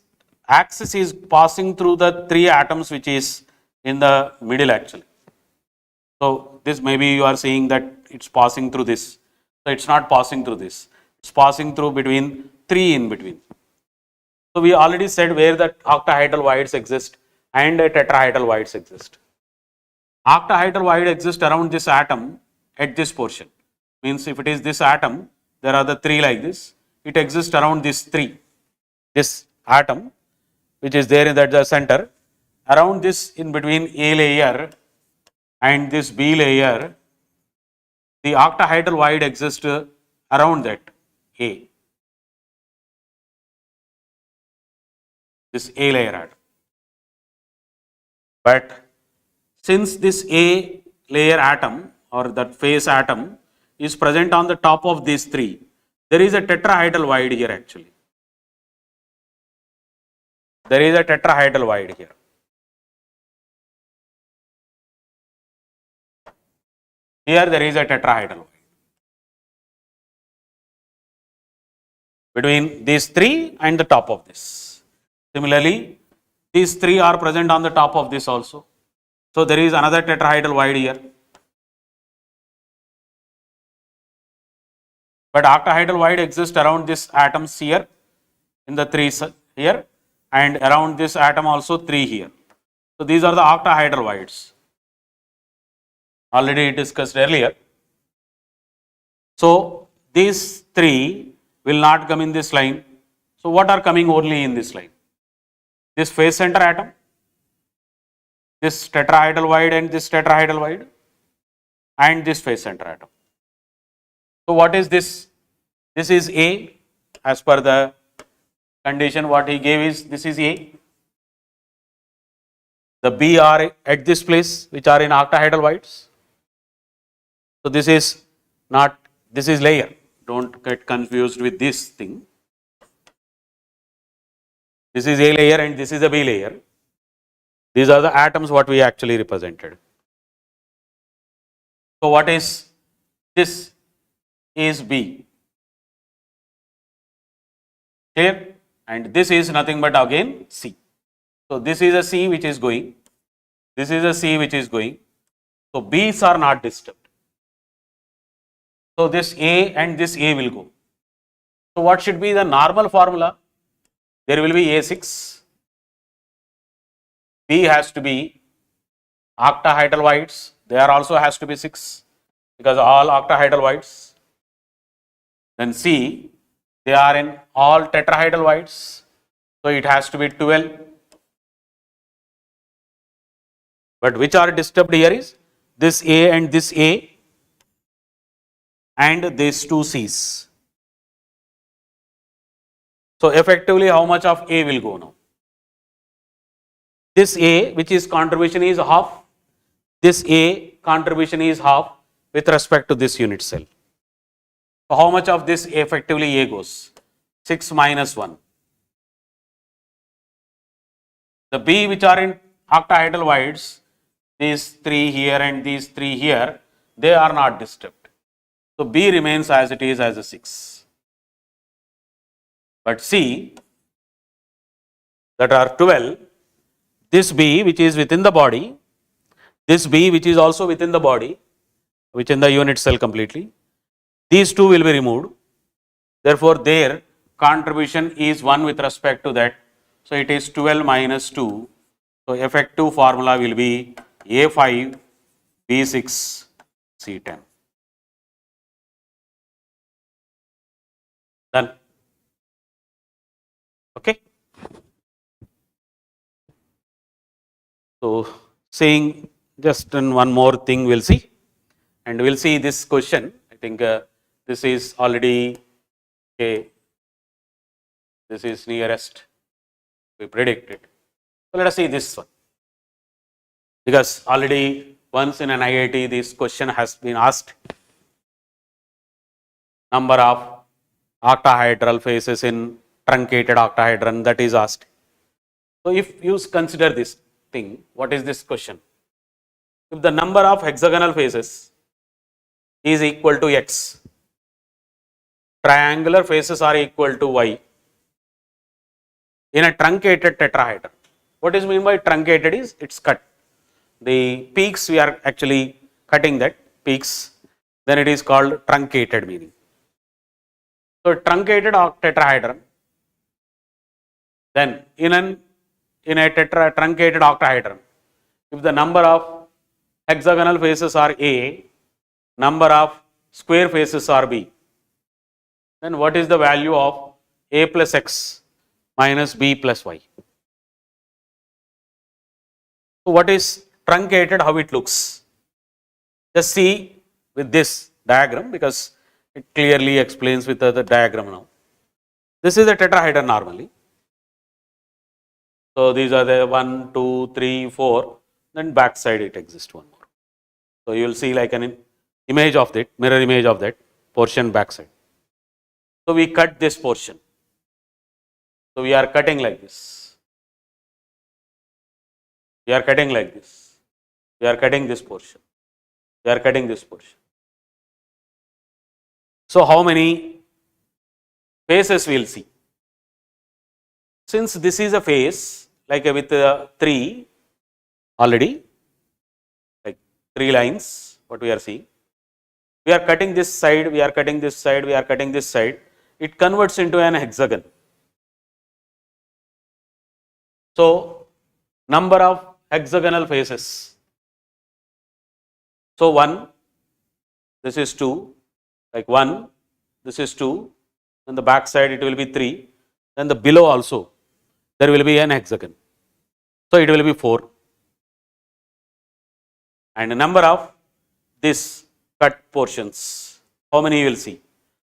axis is passing through the three atoms which is in the middle actually. So this maybe you are seeing that it's passing through this. So it's not passing through this. It's passing through between three in between. So we already said where the octahedral voids exist and tetrahedral voids exist. Octahedral void exists around this atom at this portion. Means if it is this atom, there are the three like this. It exists around this three. This atom which is there in the center, around this in between A layer and this B layer, the octahedral void exists around that A. This A layer atom. But since this A layer atom or that face atom is present on the top of these three, there is a tetrahedral void here actually. There is a tetrahedral void here. Here there is a tetrahedral void. Between these three and the top of this. Similarly, these three are present on the top of this also. So there is another tetrahedral void here. But octahedral void exists around this atoms here, in the three here, and around this atom also three here. So these are the octahedral voids. Already discussed earlier. So these three will not come in this line. So what are coming only in this line? This face center atom, this tetrahedral void and this tetrahedral void, and this face center atom. So what is this? This is A, as per the condition what he gave is this is A. The B are at this place which are in octahedral voids. So this is not, this is layer. Don't get confused with this thing. This is A layer and this is a B layer. These are the atoms what we actually represented. So what is this? Is B. Clear? And this is nothing but again C. So this is a C which is going. This is a C which is going. So B's are not disturbed. So this A and this A will go. So what should be the normal formula? There will be A6. B has to be octahedral voids. There also has to be 6 because all octahedral voids. Then C, they are in all tetrahedral voids. So it has to be 12. But which are disturbed here is this A and this A and these two C's. So effectively how much of A will go now? This A which is contribution is half, this A contribution is half with respect to this unit cell. So how much of this effectively A goes? 6 minus 1. The B which are in octahedral voids, these 3 here and these 3 here, they are not disturbed. So B remains as it is as a 6. But C, that are 12, this B which is within the body, this B which is also within the body, which in the unit cell completely, these two will be removed. Therefore, their contribution is 1 with respect to that. So it is 12 minus 2. So effective formula will be A5, B6, C10. Done. Okay. So seeing just in one more thing we'll see, and we'll see this question. I think this is already okay. This is nearest we predicted. So let us see this one, because already once in an IIT this question has been asked. Number of octahedral faces in truncated octahedron, that is asked. So if you consider this thing, what is this question? If the number of hexagonal faces is equal to x, triangular faces are equal to y in a truncated tetrahedron. What is meant by truncated is it's cut. The peaks we are actually cutting that peaks, then it is called truncated meaning. So truncated tetrahedron, then in a truncated octahedron, if the number of hexagonal faces are A, number of square faces are B, then what is the value of A plus x minus B plus y? So what is truncated, how it looks? Just see with this diagram, because it clearly explains with the diagram now. This is a tetrahedron normally. So these are the 1, 2, 3, 4, then back side it exists one more. So you will see like an image of that, mirror image of that portion back side. So we cut this portion. So we are cutting like this. We are cutting like this. We are cutting this portion. We are cutting this portion. So how many faces we will see? Since this is a face, like with 3 already, like 3 lines, what we are seeing. We are cutting this side, we are cutting this side, we are cutting this side. It converts into an hexagon. So number of hexagonal faces. So 1, this is 2, like 1, this is 2, then the back side it will be 3, then the below also there will be an hexagon. So it will be 4. And the number of this cut portions, how many you will see?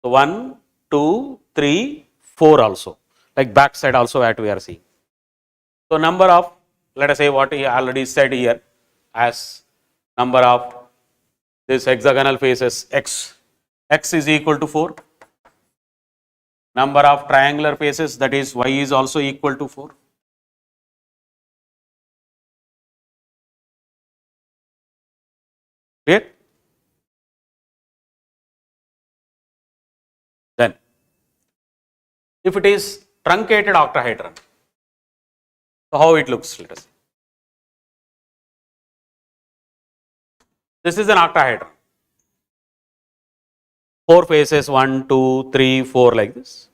So 1, 2, 3, 4 also, like back side also that we are seeing. So number of, let us say what he already said here as number of this hexagonal faces x, x is equal to 4. Number of triangular faces, that is y, is also equal to 4. Clear? Then if it is truncated octahedron, so how it looks, let us see. This is an octahedron. 4 faces, 1, 2, 3, 4 like this.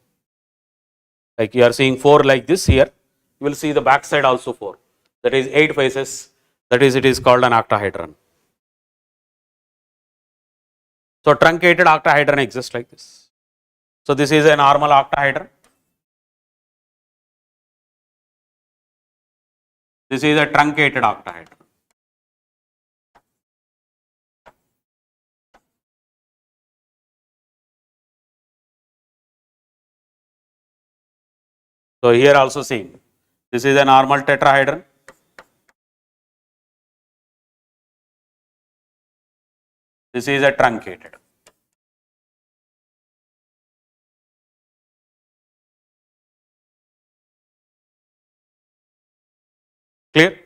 Like you are seeing 4 like this here. You will see the back side also 4. That is 8 faces. That is, it is called an octahedron. So truncated octahedron exists like this. So this is a normal octahedron. This is a truncated octahedron. So here also same. This is a normal tetrahedron. This is a truncated. Clear?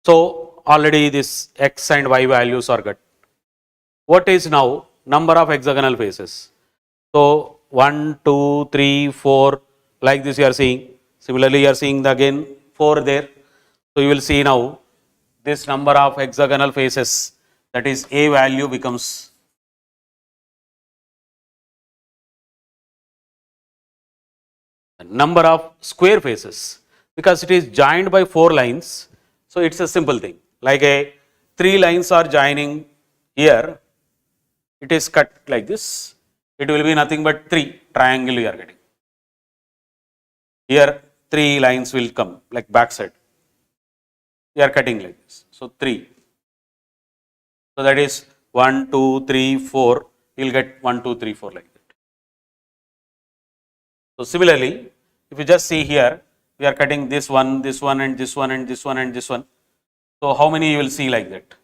So already this x and y values are good. What is now number of hexagonal faces? So 1, 2, 3, 4, like this you are seeing. Similarly, you are seeing the again 4 there. So you will see now this number of hexagonal faces, that is a value becomes number of square faces, because it is joined by 4 lines. So it's a simple thing, like a 3 lines are joining here, it is cut like this, it will be nothing but 3 triangle you are getting. Here 3 lines will come like back side, you are cutting like this, so 3. So that is 1, 2, 3, 4, you will get 1, 2, 3, 4 like that. So similarly, if you just see here, we are cutting this one and this one and this one and this one. So how many you will see like that?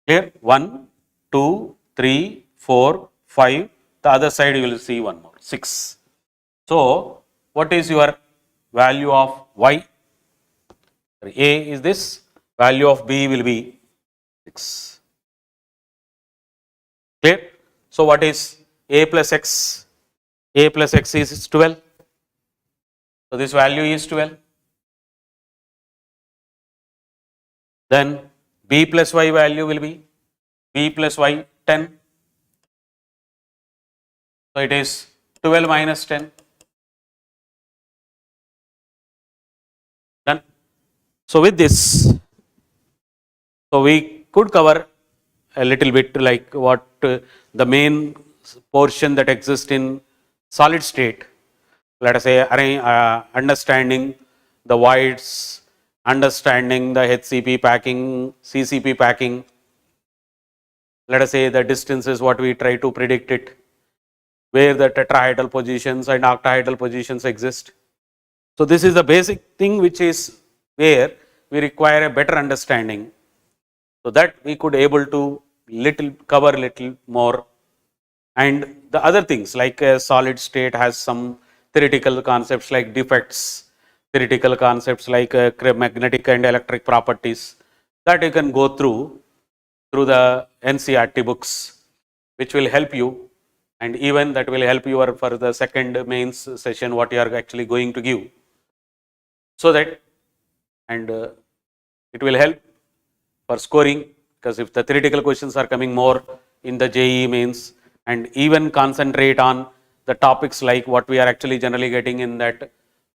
Here 1, 2, 3, 4, 5. The other side you will see one more, 6. So what is your value of y? A is this, value of B will be 6. Clear? So what is A plus x? A plus x is 12. So this value is 12. Then B plus y value will be B plus y 10. So it is 12 minus 10. Done. So with this, so we could cover a little bit like what the main portion that exists in solid state. Let us say understanding the voids, understanding the HCP packing, CCP packing. Let us say the distances what we try to predict it, where the tetrahedral positions and octahedral positions exist. So this is the basic thing which is where we require a better understanding, so that we could able to cover little more. And the other things like a solid state has some theoretical concepts like defects, theoretical concepts like magnetic and electric properties, that you can go through the NCERT books, which will help you, and even that will help you for the second mains session what you are actually going to give. So that, and it will help for scoring, because if the theoretical questions are coming more in the JEE mains, and even concentrate on the topics like what we are actually generally getting in that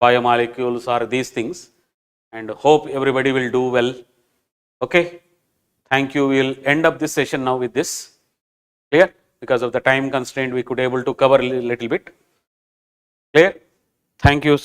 biomolecules or these things, and hope everybody will do well. Okay, thank you. We will end up this session now with this. Clear? Because of the time constraint, we could able to cover a little bit. Clear? Thank you.